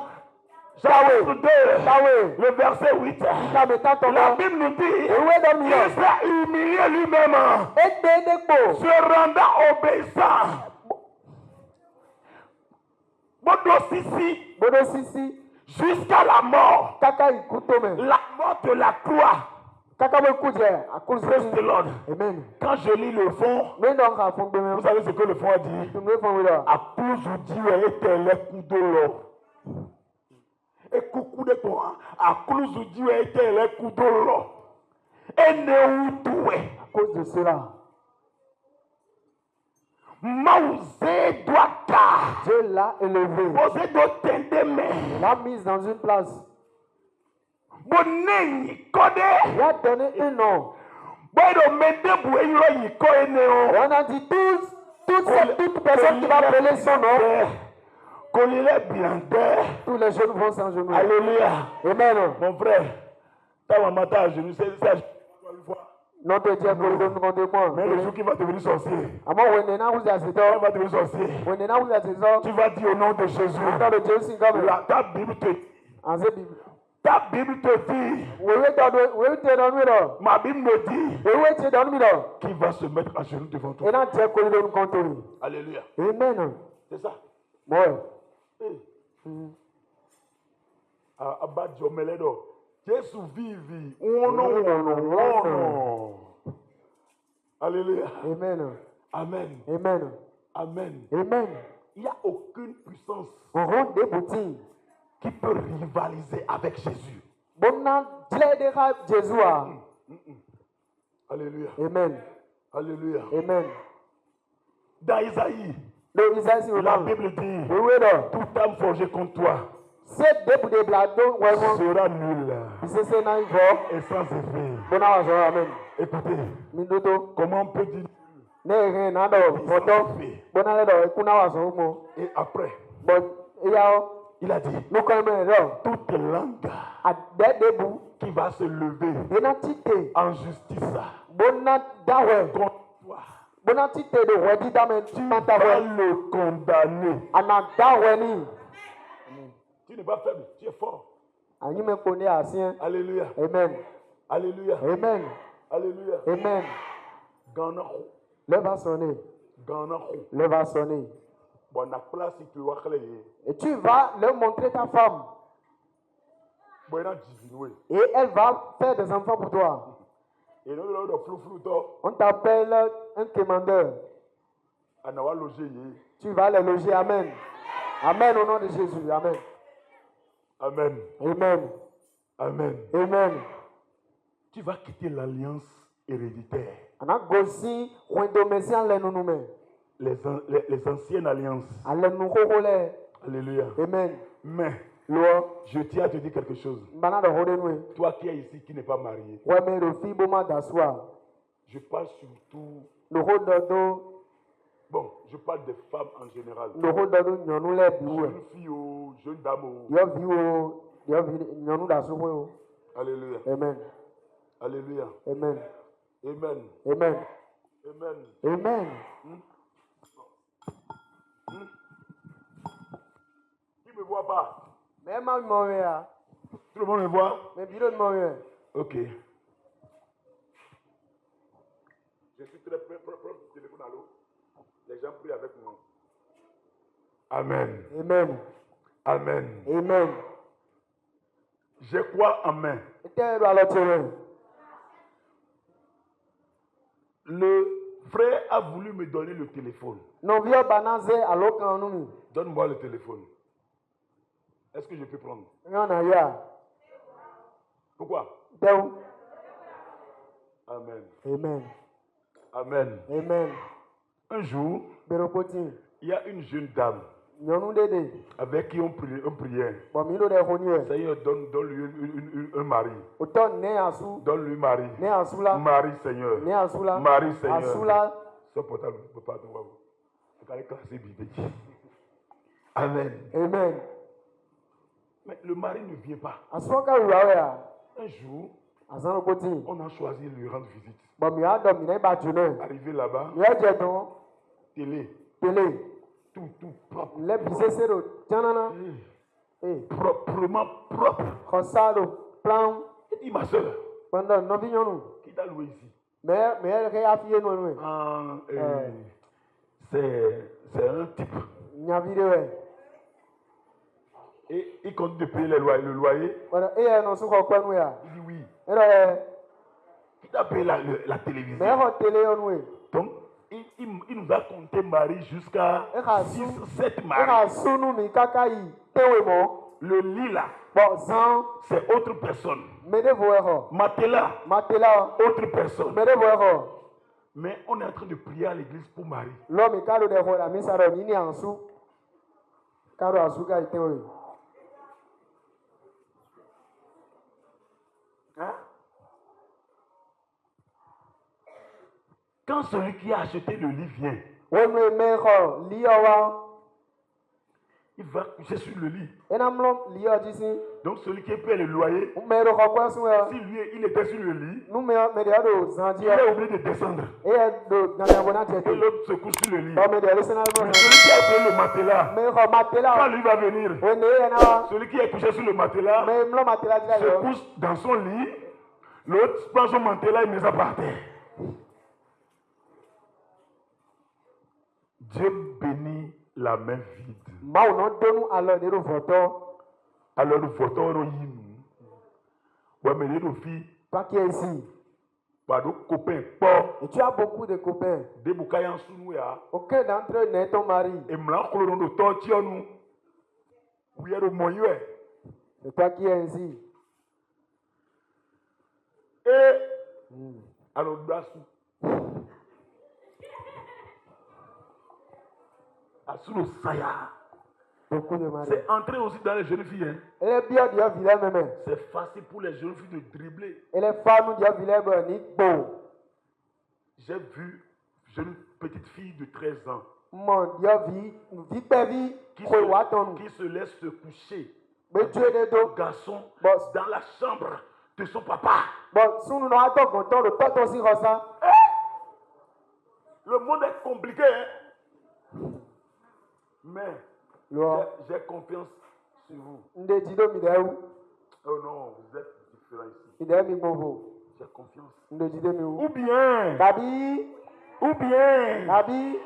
chapitre 2, táwé. le verset 8. Kíkà mi tá tọ̀ La lọ. Bible nous dit, Ewé dọ̀ mi il lọ. s'est humilié lui-même, Égbé dépò. se rendant obéissant. Bodo Sissi, Bodo sisi. jusqu'à la mort, Kaka ikú tó mẹ́. la mort de la croix. Kaka bó kú jẹ. Àkúrú Praise the sí. Lord. Amen. Quand je lis le fond, Mi dọ̀ nǹkan fún gbẹmẹ. vous savez ce que le fond a dit? Tùmí fún mi lọ. Àkúzù díẹ̀ ètè lẹ́kú tó lọ. Ekuku de tó hàn. Àkúzù díẹ̀ ètè lẹ́kú tó lọ. Enewu tuwẹ̀. À cause de cela. Mausé doit car. Dieu l'a élevé. Mausé doit tendre mais. Il l'a mise dans une place. Bonne kode. Il a donné un nom. Boydo medebu eyiro yiko Et eneo. on a dit toute personne qui va appeler son nom, Kolile bilandé. tous les jeunes vont s'agenouiller. Alléluia. Amen. Mon frère, ta maman t'a agenouillé, c'est Notre Dieu, pour nous compter mais le moi. jour qui va devenir sorcier, À moi, on est là, vous êtes elle là. va devenir sorcier. On est là, vous êtes là. Tu vas dire au nom de Jésus. Dans le Dieu, c'est comme Ta Bible te, en cette Bible. ta Bible te dit, Oui, tu es dans le mur. ma Bible me dit, Oui, tu es dans le mur. qui va se mettre à genoux devant Et toi. là, Dieu, pour nous compter. Alléluia. Amen. C'est ça. Ouais. Abadjo meledo. Jésus vivi. Oh non. Alléluia. Amen. Amen. Amen. Amen. Amen. Il n'y a aucune puissance On rentre des boutines. qui peut rivaliser avec Jésus. Bon, Dieu de Jésus. Alléluia. Amen. Alléluia. Amen. Dans Isaïe, Le Isaïe, la Bible dit, oui, là. toute âme forgée contre toi C'est des bouts de blagues, vraiment. sera nulle C'est un niveau. et sans effet. Bon, amen. Écoutez, Minuto. comment on peut dire Ne rien, nada. Photo. Bon, allez, kuna wazo mo. et après, Bon, il a dit, nous connaissons là. toute langue À des débouts. qui va se lever Identité. en justice Bona dawe. contre toi, Bona tite de wedi damen. tu vas le condamner. Ana dawe ni. Tu n'es pas faible, tu es fort. Anyi me connaît asien. Alléluia. Amen. Alléluia. Amen. Alléluia. Amen. Ganacho. Le va sonner. Ganacho. Le va sonner. Bon, la place, si tu vois que Et tu vas leur montrer ta femme. bon, il a diviné. Et elle va faire des enfants pour toi. Et nous, là, flou, flou, toi, On t'appelle un commandeur. on va loger. Tu vas les loger. Amen. Amen au nom de Jésus. Amen. Amen. Amen. Amen. Amen. Tu vas quitter l'alliance héréditaire. On a gossi quand messian les nous Les anciennes alliances. allez nous rôler. Alléluia. Amen. Mais, Loi je tiens à te dire quelque chose. bana de rôler nous. Toi qui es ici, qui n'est pas marié, Ouais mais le fille boma d'asseoir. je parle surtout. Le rôle d'ado, Bon, je parle des femmes en général. le rôle d'ado nous les biou. Jeune fille ou jeune dame. Yo vu nous d'asseoir. Alléluia. Amen. Alléluia. Amen. Amen. Amen. Amen. Amen. Qui ne me voit pas? Même à Montréal. Tout le monde me voit? Mais bureau de Montréal. Ok. Je suis très proche du téléphone à l'eau. Les gens prient avec moi. Amen. Amen. Amen. Amen. J'ai quoi en main? Le frère a voulu me donner le téléphone. Non, vieux banazé à l'autre nous. Donne-moi le téléphone. Est-ce que je peux prendre? Non, non, yeah. Pourquoi? Tell. Amen. Amen. Amen. Amen. Un jour, Beropoti. il y a une jeune dame Nyɔnu ɖe ɖe. avec qui on priait. Bon, mi ɖo ɖe xɔ nyuie. Seigneur, donne-lui un mari. Wòtɔ ne asu. Donne-lui mari. Ne asu la. Mari, Seigneur. Ne asu la. Mari, Seigneur. Asu la. Ce portable ne peut pas te voir. Il fallait classer Bible. Amen. Amen. Mais le mari ne vient pas. Asua ka wura ya. Un jour, Azan koti. on a choisi de lui rendre visite. Bon, mi a dɔ mi na ba tu ne. Arrivé là-bas, Mi a jɛ dɔn. télé, Télé. tout propre. Le bisese do tiɲɛna. Proprement propre. Xɔsa do plan. Il dit, ma soeur, Pendant nɔvi nyɔnu. qui t'a loué ici? Mais elle a fait nous. Ah, c'est un type. Nyavi de ouais. Et il compte de payer le loyer. Voilà, et elle n'en souffre pas nous ya. Il dit oui. Elle Qui t'a payé la télévision? mais elle télé on nous. Donc, il nous a compté mari jusqu'à 6-7 Elle maris. a sunu mi kaka yi. Tewe mo. Le lit là, Bon, zan. c'est autre personne. Mede voero. Matelas, Matela. autre personne. Mede voero. Mais on est en train de prier à l'église pour Marie. L'homme est calé de voix la mise à l'homme. Il est en sous. Caro a sous qualité. Hein? Quand celui qui a acheté le lit vient, On me met en liowa. il va coucher sur le lit. Et n'amlom lio d'ici. Donc celui qui paie le loyer, On met le repas sur elle. si lui il était sur le lit, Nous mettons des ados il zandia. a oublié de descendre. Et dans la bonne Et tête. l'autre se couche sur le lit. On met des arsenal. Mais celui qui a payé le matelas, Mais quand matela. lui va venir, On est là. celui qui est couché sur le matelas Mais m'lo matela dit se là. couche dans son lit, l'autre prend son matelas et met ça par terre. Dieu bénit la main vide. Ma on donne alors des photos. Alors nous votons au yin. Ouais, mais nos filles, Toi qui es ici. pas de copains, pas Et tu as beaucoup de copains. des boucaillants sous nous, Aucun d'entre eux n'est ton mari. et m'la colon de torture nous. Oui, il y a le moyen. C'est toi qui es ici. Et alors, sous le saya. Beaucoup de maris. C'est entrer aussi dans les jeunes filles. Hein. Elle est bien du vilain même. C'est facile pour les jeunes filles de dribbler. Elle est femme du vilain ni beau. J'ai vu une petite fille de 13 ans Mon Dieu, vite ta vie. qui Qui se laisse se coucher. Mais tu es des dos. Garçon Bon. dans la chambre de son papa. Bon, si nous n'avons pas content, le pote aussi comme ça. Le monde est compliqué. Hein? Mais j'ai confiance sur vous. Nde jido mi dewu. Oh non, vous êtes différents ici. Mi dewu mi gbogbo. J'ai confiance. Nde jido mi wu. Ou bien, Tàbí. Tàbí.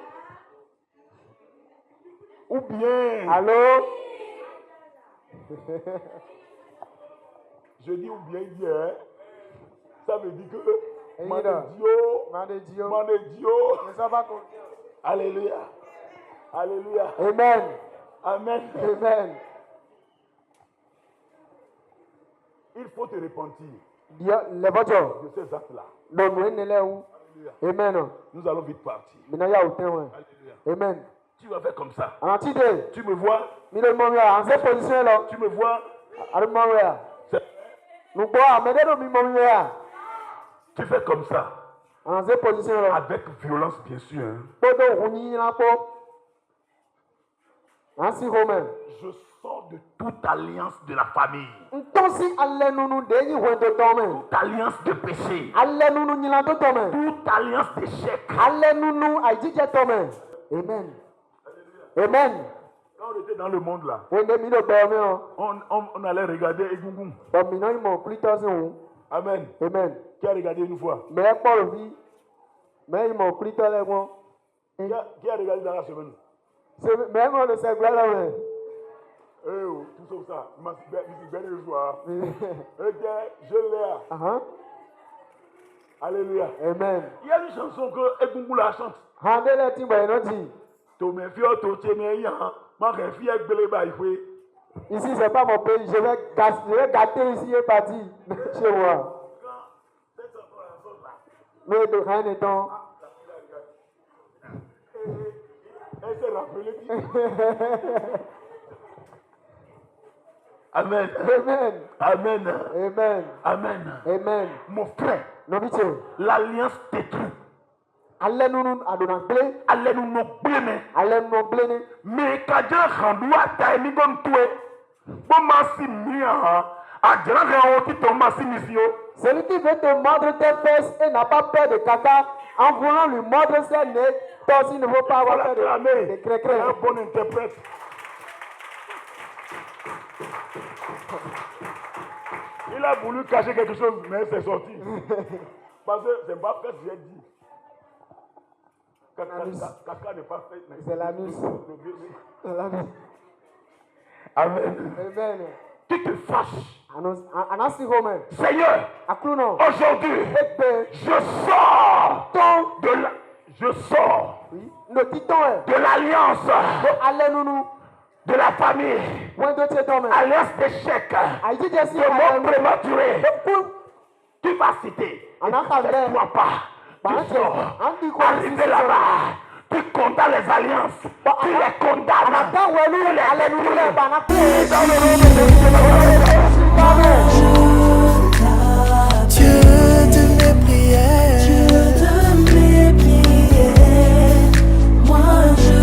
ou bien, Allô? je dis ou bien hier, ça veut dire que Et Mane Dio, Ça va compter. Alléluia, Alléluia, Amen. Amen. Amen. Il faut te repentir Dieu, le voto. de ces actes-là. Le moyen ne l'est où? Alléluia. Amen. Nous allons vite partir. Maintenant, il y a autant. Alléluia. Amen. Tu vas faire comme ça. En antide. Tu me vois, Mi le mo ya. En cette position là. tu me vois. Ari mo ya. C'est- Nous bois. Mais de mi mo ya. Tu fais comme ça. En cette position là. Avec violence, bien sûr. Hein. Todo huni na po. Ainsi Romain. Je sors de toute alliance de la famille. Ntosi alle nunu de yi wendo tome. Toute alliance de péché. Alle nunu nyila to tome. Toute alliance d'échec. Alle nunu ajije tome. Amen. Amen. Quand on était dans le monde là, Wende mi do gbe mi o. on allait regarder Egungun. Bo mi no imo clitos un. Amen. Amen. Qui a regardé une fois? Mais Paul vi. Mais imo clitos le won. Qui a regardé dans la semaine? C'est même on le sait là ouais. Eh oh, tout sauf ça. Je suis bien le soir. Ok, je l'ai. Aha. Alléluia. Amen. Il y a une chanson que Egungun la chante. Handele ti bo eno ti. To me fio to che me yan. Ma ke fi egbele ba ife. Ici, c'est pas mon pays. Je vais gâter ici et partir chez moi. Mais de rien n'étant. Elle s'est rappelée. Amen. Amen. Amen. Amen. Amen. Amen. Mon frère, Novice. l'alliance détruit. Allez nous adonner. Allez nous blâmer. Allez nous blâmer. Mais quand je rendu à taille, ni comme toi, bon massi mia, à grand réon qui tombe massi mission. Celui qui veut te mordre tes fesses et n'a pas peur de caca, en voulant lui mordre ses nez, toi aussi ne faut pas avoir peur de cré-cré. Un bon interprète. Il a voulu cacher quelque chose, mais c'est sorti. Parce que c'est pas fait, j'ai dit. Caca n'est pas fait. C'est l'anus. Amen. Amen. Tu te fâches. Seigneur, aujourd'hui, je sors de l'alliance, de la famille, alliance d'échec, de mort prématurée. Tu vas citer, ne toi pas, tu sors, arrivé là-bas, tu condamnes les alliances, tu les condamnes, Dieu de mes prières, moi je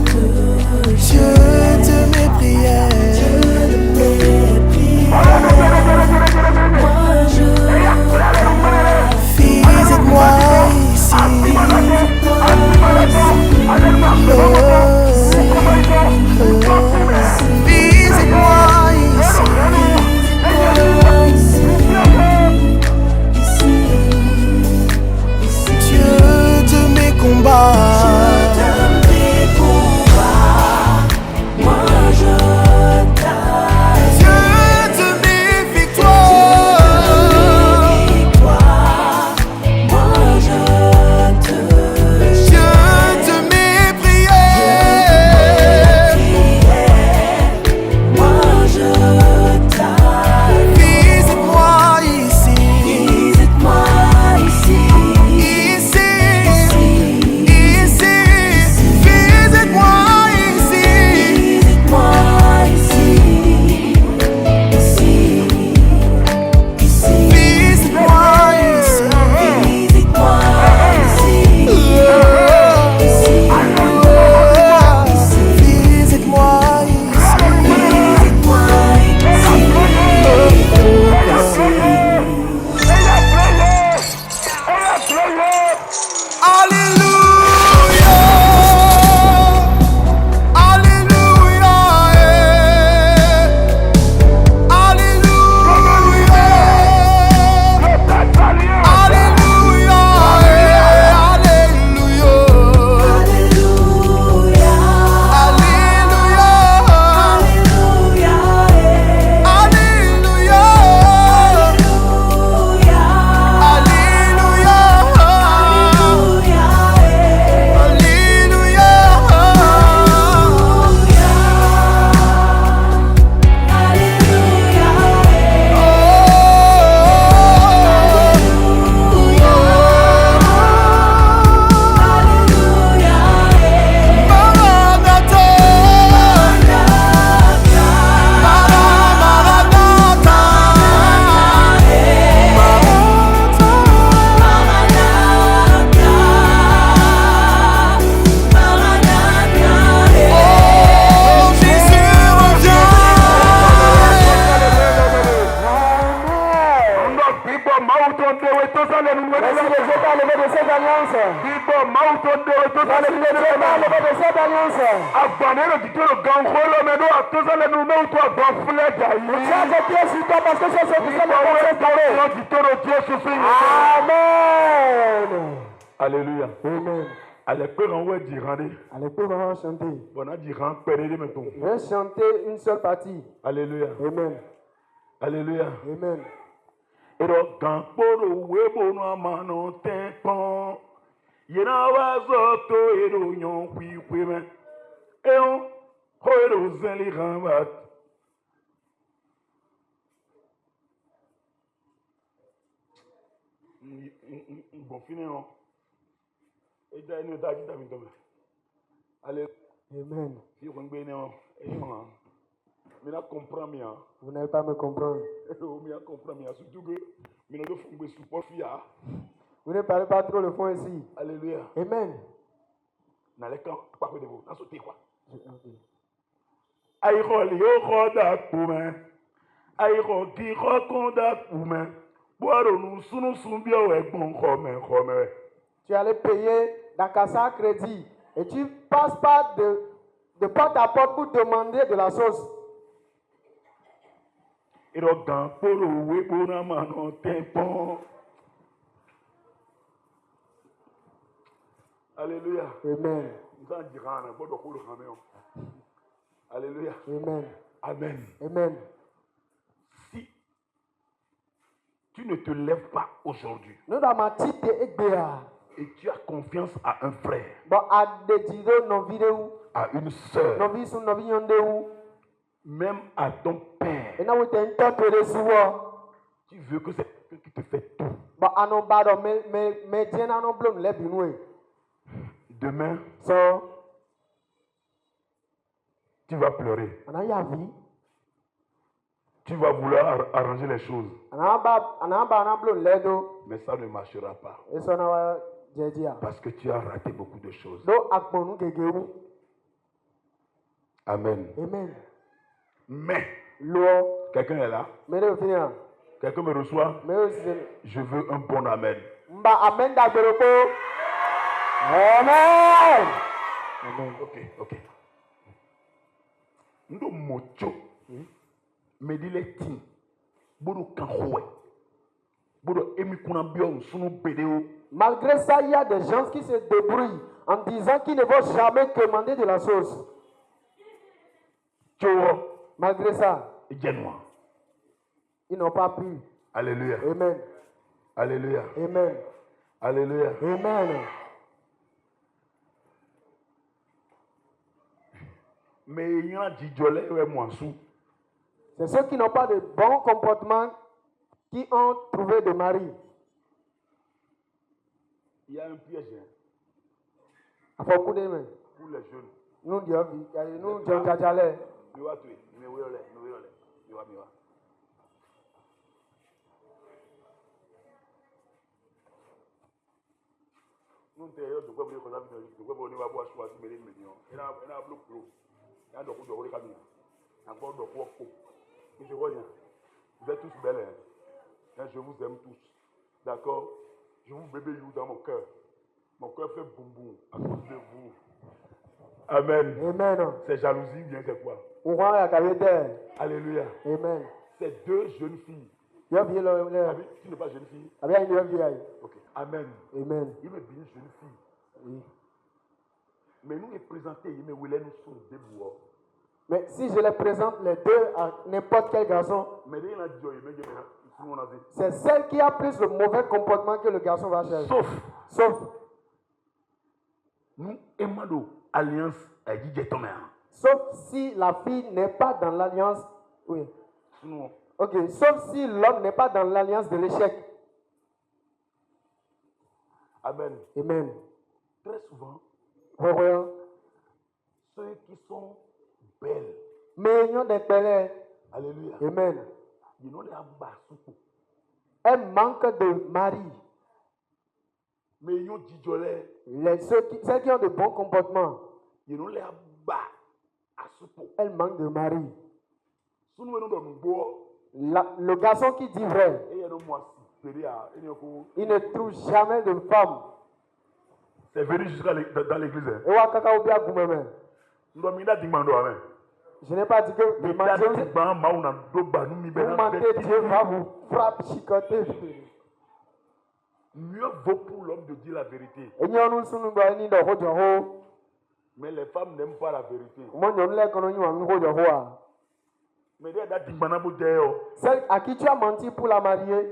te Dieu de mes prières, moi je visite-moi ici, visite-moi ici, Dieu de mes combats. Alléluia. Amen. Allez, on va dire, Allez, on va chanter. On a dit, maintenant. Je vais chanter une seule partie. Alléluia. Amen. Alléluia. Amen. Et donc, quand on a mano tempon, yena wazoto ero nyon kwi kwi men. Et on hoero zeli rambat. Bon, finalement. Et t'as une tâche qui t'a mis tomber. Allez. Amen. Si vous avez mais comprends bien. Vous n'allez pas me comprendre. Surtout que Vous ne parlez pas trop le fond ici. Alléluia. Amen. Tu allais payer d'Akassa crédit et tu passes pas de porte à porte pour demander de la sauce. Alléluia. Amen. Alléluia. Amen. Amen. Amen. Si tu ne te lèves pas aujourd'hui et tu as confiance à un frère, à une soeur, même à ton père, tu veux que c'est quelqu'un qui te fait tout. Demain, tu vas pleurer. Tu vas vouloir arranger les choses. Mais ça ne marchera pas. Parce que tu as raté beaucoup de choses. Amen. Amen. Mais, quelqu'un est là? Quelqu'un me reçoit? Je veux un bon amen. Amen. Amen. Ok. Ndo mocho. Me dit les ting. Bodo kanhoue. Bodo emikunambio sunu bedeo. Malgré ça, il y a des gens qui se débrouillent en disant qu'ils ne vont jamais commander de la sauce. Malgré ça, ils n'ont pas pu. Alléluia. Amen. Alléluia. Amen. Alléluia. Amen. Mais il y a des gens c'est ceux qui n'ont pas de bons comportements qui ont trouvé de mari. Il y a un piège À beaucoup de mains. pour les jeunes. Nous disons, vous êtes tous belles. Je vous aime tous. D'accord? Je vous bébé you dans mon cœur. Mon cœur fait boum boum à cause de vous. Amen. Amen. C'est jalousie, bien c'est quoi? Alléluia. Amen. C'est deux jeunes filles. Tu n'es pas jeune fille? Ok. Amen. Amen. Il me dit une jeune fille. Oui. Mais nous les présenter, il me voulait nous sont des bois. Mais si je les présente les deux à n'importe quel garçon, c'est celle qui a plus de mauvais comportement que le garçon va chercher. Sauf. Nous aimons l'alliance avec sauf si la fille n'est pas dans l'alliance. Oui. Ok. Sauf si l'homme n'est pas dans l'alliance de l'échec. Amen. Amen. Très souvent, ceux qui sont belles. Mais ils ont des belles. Alléluia. Amen. Ils n'ont les elles manquent de mari. Mais ils ont celles qui ont de bons comportements. Ils n'ont les elles manquent de mari. Le garçon qui dit vrai, il ne trouve jamais de femme. C'est venu jusqu'à dans l'église. Je n'ai pas dit que vous mentez, Dieu va vous frapper, chicoter. Mieux vaut pour l'homme de dire la vérité. Mais les femmes n'aiment pas la vérité. Celle à qui tu as menti pour la marier,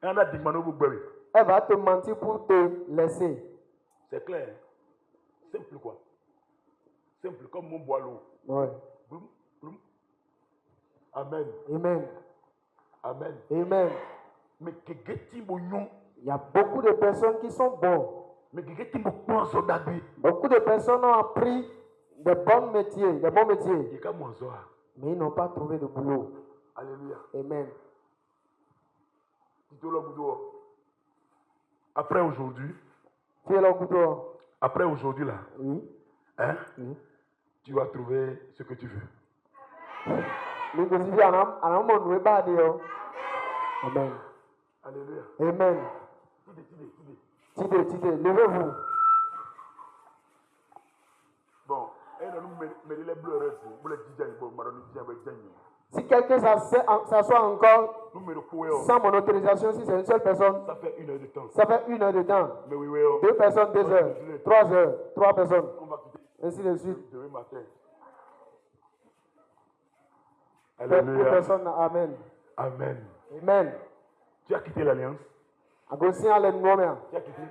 elle va te mentir pour te laisser. C'est clair. Simple quoi. Simple comme mon boileau. Ouais. Bloum, bloum. Amen. Amen. Amen. Amen. Mais que Getty Bognon, Il y a beaucoup de personnes qui sont bons. Mais quelqu'un qui me pense au début. Beaucoup de personnes ont appris des bons métiers, mais ils n'ont pas trouvé de boulot. Alléluia. Amen. Après aujourd'hui, là, oui. Hein? Oui. Tu vas trouver ce que tu veux. Amen. Alléluia. Amen. Tite, levez-vous. Bon, si quelqu'un s'assoit encore sans mon autorisation, si c'est une seule personne, ça fait 1 heure de temps. Ça fait 1 heure de temps. Mais oui, 2 personnes, 2 heures. 3 heures, 3 personnes. On va quitter. Ainsi de suite. Demain matin. 2 personnes, amen. Amen. Amen. Tu as quitté l'alliance? Tu as quitté?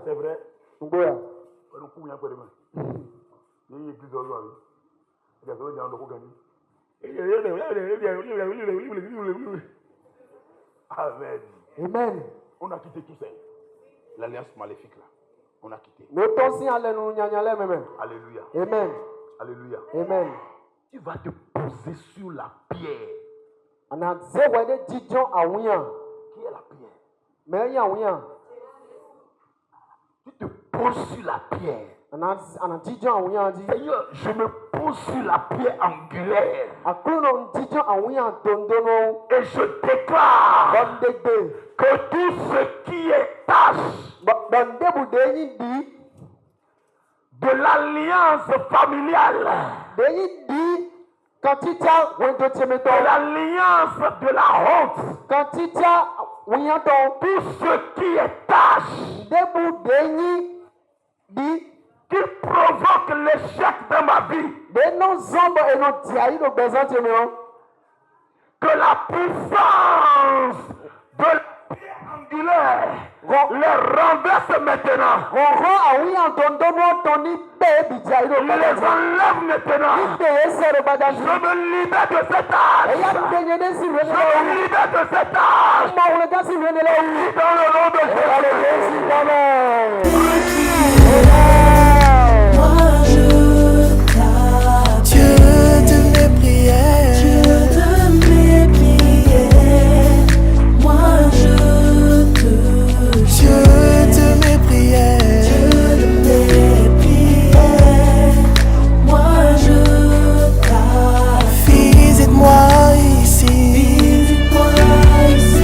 C'est vrai? Amen. Amen. On a quitté tout ça. L'alliance maléfique là. On a quitté. Alléluia. Amen. Alléluia. Amen. Tu vas te poser sur la pierre. Qui est la pierre? Tu te poses sur la pierre. Seigneur, je me pose sur la pierre angulaire. Et je déclare que tout ce qui est tâche de l'alliance familiale, de l'alliance de la honte, tout ce qui est tâche qui provoque l'échec de ma vie, que la puissance de la pierre angulaire les renverse maintenant, les enlève maintenant. Je me libère de cette tâche. Je me libère de cette tâche. Dans le nom de Jésus. Dieu de mes prières, moi je te Dieu de mes prières, moi je t'aime. Visite-moi ici, visite-moi ici.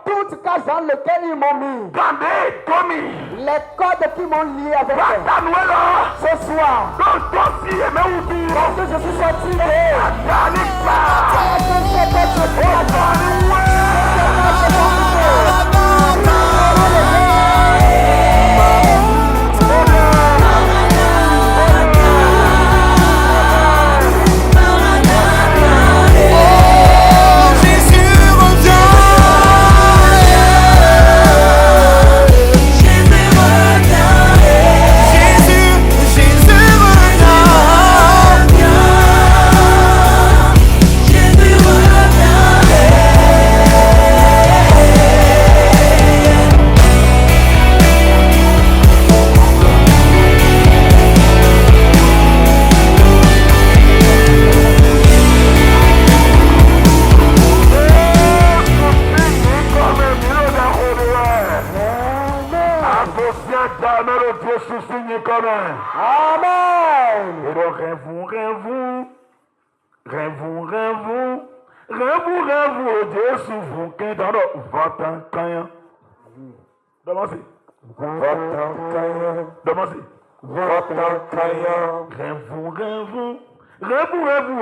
Toute case dans laquelle ils m'ont mis. Les cordes qui m'ont lié avec eux. Ce soir. Parce que je suis sorti de Amen. Et donc, rêvons, Dieu sous vous, qu'un dans le votant caïn. Demandez. Votant caïn. Demandez. Votant caïn. Rêvons,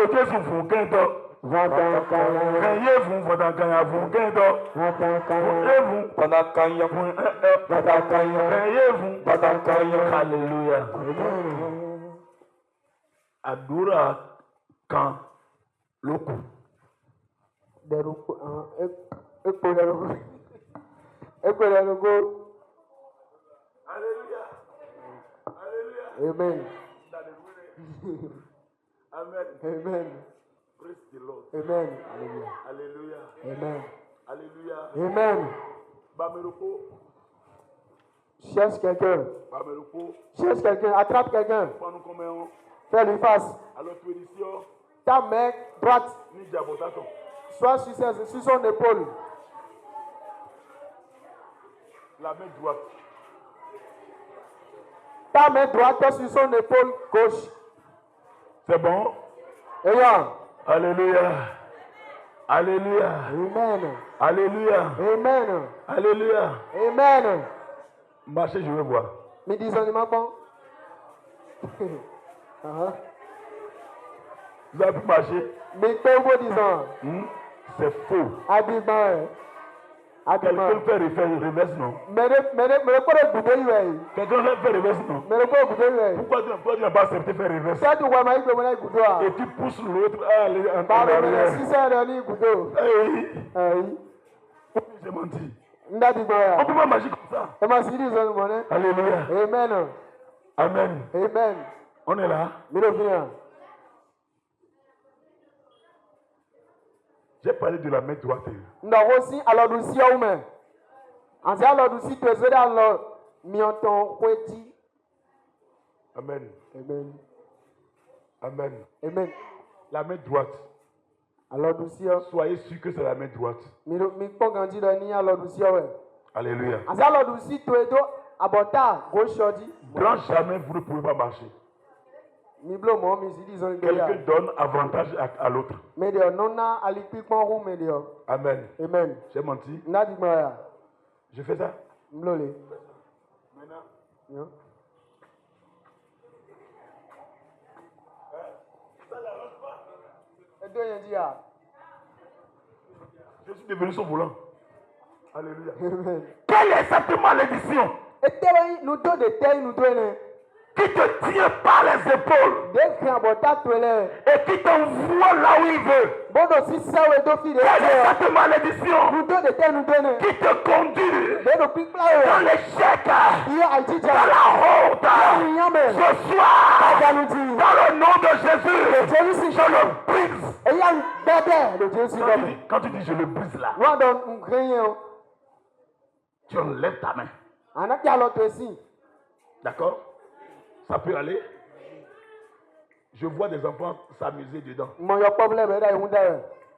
Dieu sous vous, qu'un dans votant caïn. Rêvons, votant caïn, vous, qu'un dans votant caïn. Rêvons, votant caïn, votant caïn. Rêvons, votant caïn. Alléluia. Adora quand le coup. Alléluia. Alléluia. Amen. Amen. Amen. Praise the Lord. Amen. Alléluia. Amen. Alléluia. Amen. Bameruko. Cherche quelqu'un. Bameruko. Cherche quelqu'un. Attrape quelqu'un. Pendant combien? Fais-lui face. Alors tu édition. Ta main droite Ni diabotaton. soit sur son épaule. La main droite. Ta main droite sur son épaule gauche. C'est bon? Ayant. Alléluia. Alléluia. Amen. Alléluia. Amen. Alléluia. Amen. Marchez, je vais voir. Me disons, ma bon. Vous avez pu marcher? Mais que disons? C'est faux. Habillement. Quelqu'un fait reverse, non? Mais le corps goûter, oui. Quelqu'un fait reverse, non? Mais le corps goûter, oui. Pourquoi tu n'as pas accepté de faire reverse? Ça, tu vois, ma Et tu pousses l'autre à aller en arrière. arrière. Si ça a donné goûter. Oui. J'ai menti. On Ndadi boya. peut pas marcher comme ça. Et ma sidi zone monnaie. Alléluia. Amen. Amen. Amen. On est là. Milovian. J'ai parlé de la main droite. Ndako si alors du si aume. En ça alors du si tu es alors mionton kweti. Amen. Amen. Amen. Amen. La main droite. Alors du si. Soyez sûr que c'est la main droite. Mi pas grandi dans ni alors du si ouais. Alléluia. En ça alors du si tu es do abota gauche chodi. Blanc jamais vous ne pouvez pas marcher. Mi blo mo mi sidi zone Quelqu'un donne avantage à l'autre. Mais de non na alipi pon rou mais de. Amen. Amen. J'ai menti. Ndadi boya. Je fais ça. Mlole. Maintenant. Je suis devenu son volant. Alléluia. Amen. Quelle est cette malédiction Et nous deux de terre nous deux qui te tient par les épaules et qui t'envoie là où il veut? Quelle est cette malédiction qui te conduit dans l'échec, dans la honte? Ce soir, dans le nom de Jésus, je le brise. Quand tu dis je le brise là, tu enlèves ta main. D'accord? Ça peut aller. Je vois des enfants s'amuser dedans.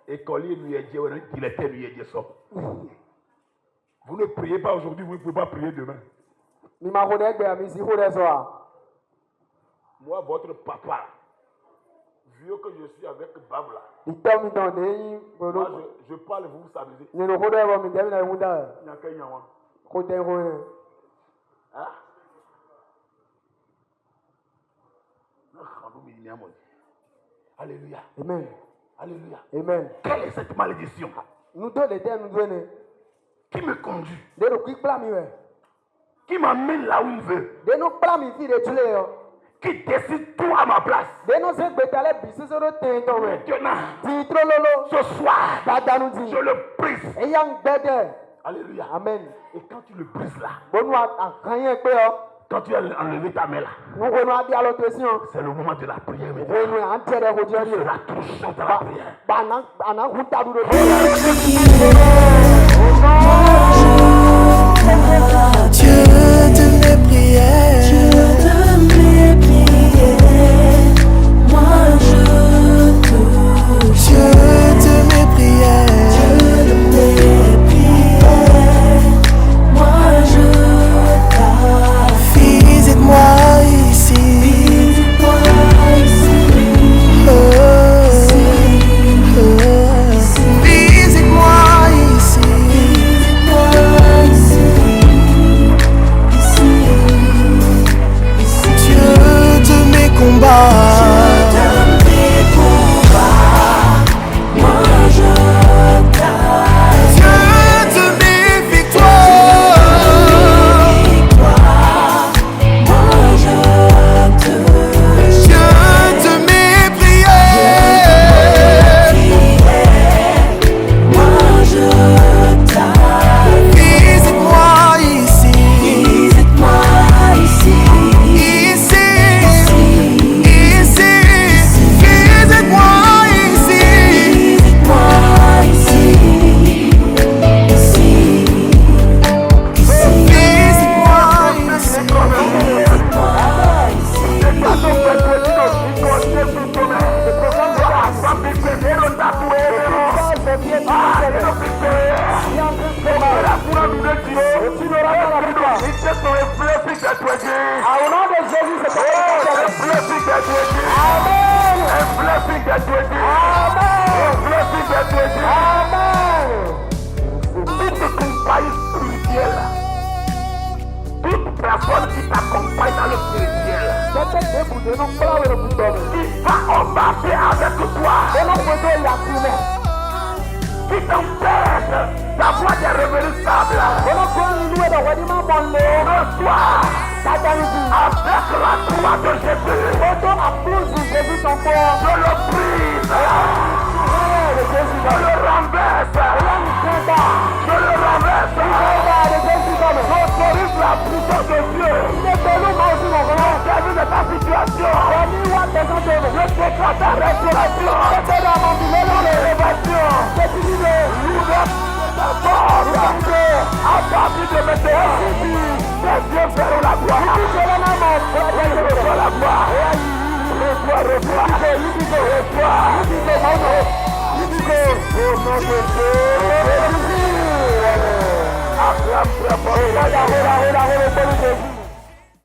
Écolier, il était ça. Vous ne priez pas aujourd'hui, vous ne pouvez pas prier demain. Moi, votre papa, vieux que je suis avec Babla, moi, je parle et vous vous s'amusez. Il n'y a qu'un yaman. Hein? Alléluia. Amen. Alléluia. Amen. Quelle est cette malédiction Nous deux les terres nous donnent. qui me conduit, De nous qui blâment. qui m'amène là où il veut, De nous blâmer fille de Dieu. qui décide tout à ma place. De nous c'est bétalé bisous sur le terrain. Maintenant, Dis trop lolo. ce soir, Dada nous dit. je le brise. Et yang bête. Alléluia. Amen. Et quand tu le brises là, Bon nous a rien que quand tu as enlevé ta main là, nous venons à dire l'autre question. c'est le moment de la prière. Nous venons à dire la Tu seras touchant à la prière. Dieu de mes prières, moi je touche. Dieu de mes prières, moi je t'aime. Visite-moi ici, visite-moi ici. Dieu de mes combats, moi je t'aime. Dieu de mes victoires, moi je touche. Dieu de mes prières, moi je t'aime. Visite-moi ici, visite-moi ici. Ici, visite-moi ici, visite-moi ici, visite-moi Toute personne qui t'accompagne dans le spirituel, qui va embarquer avec toi, qui t'empêche d'avoir des revenus stables, ce soir, avec la croix de Jésus, je le brise, je le renverse, j'autorise la puissance de Dieu de ta situation, je déclare ta restauration, l'élévation, ta force, à partir de maintenant, tes yeux verront la gloire, reçois la gloire, reçois, acclame très fort.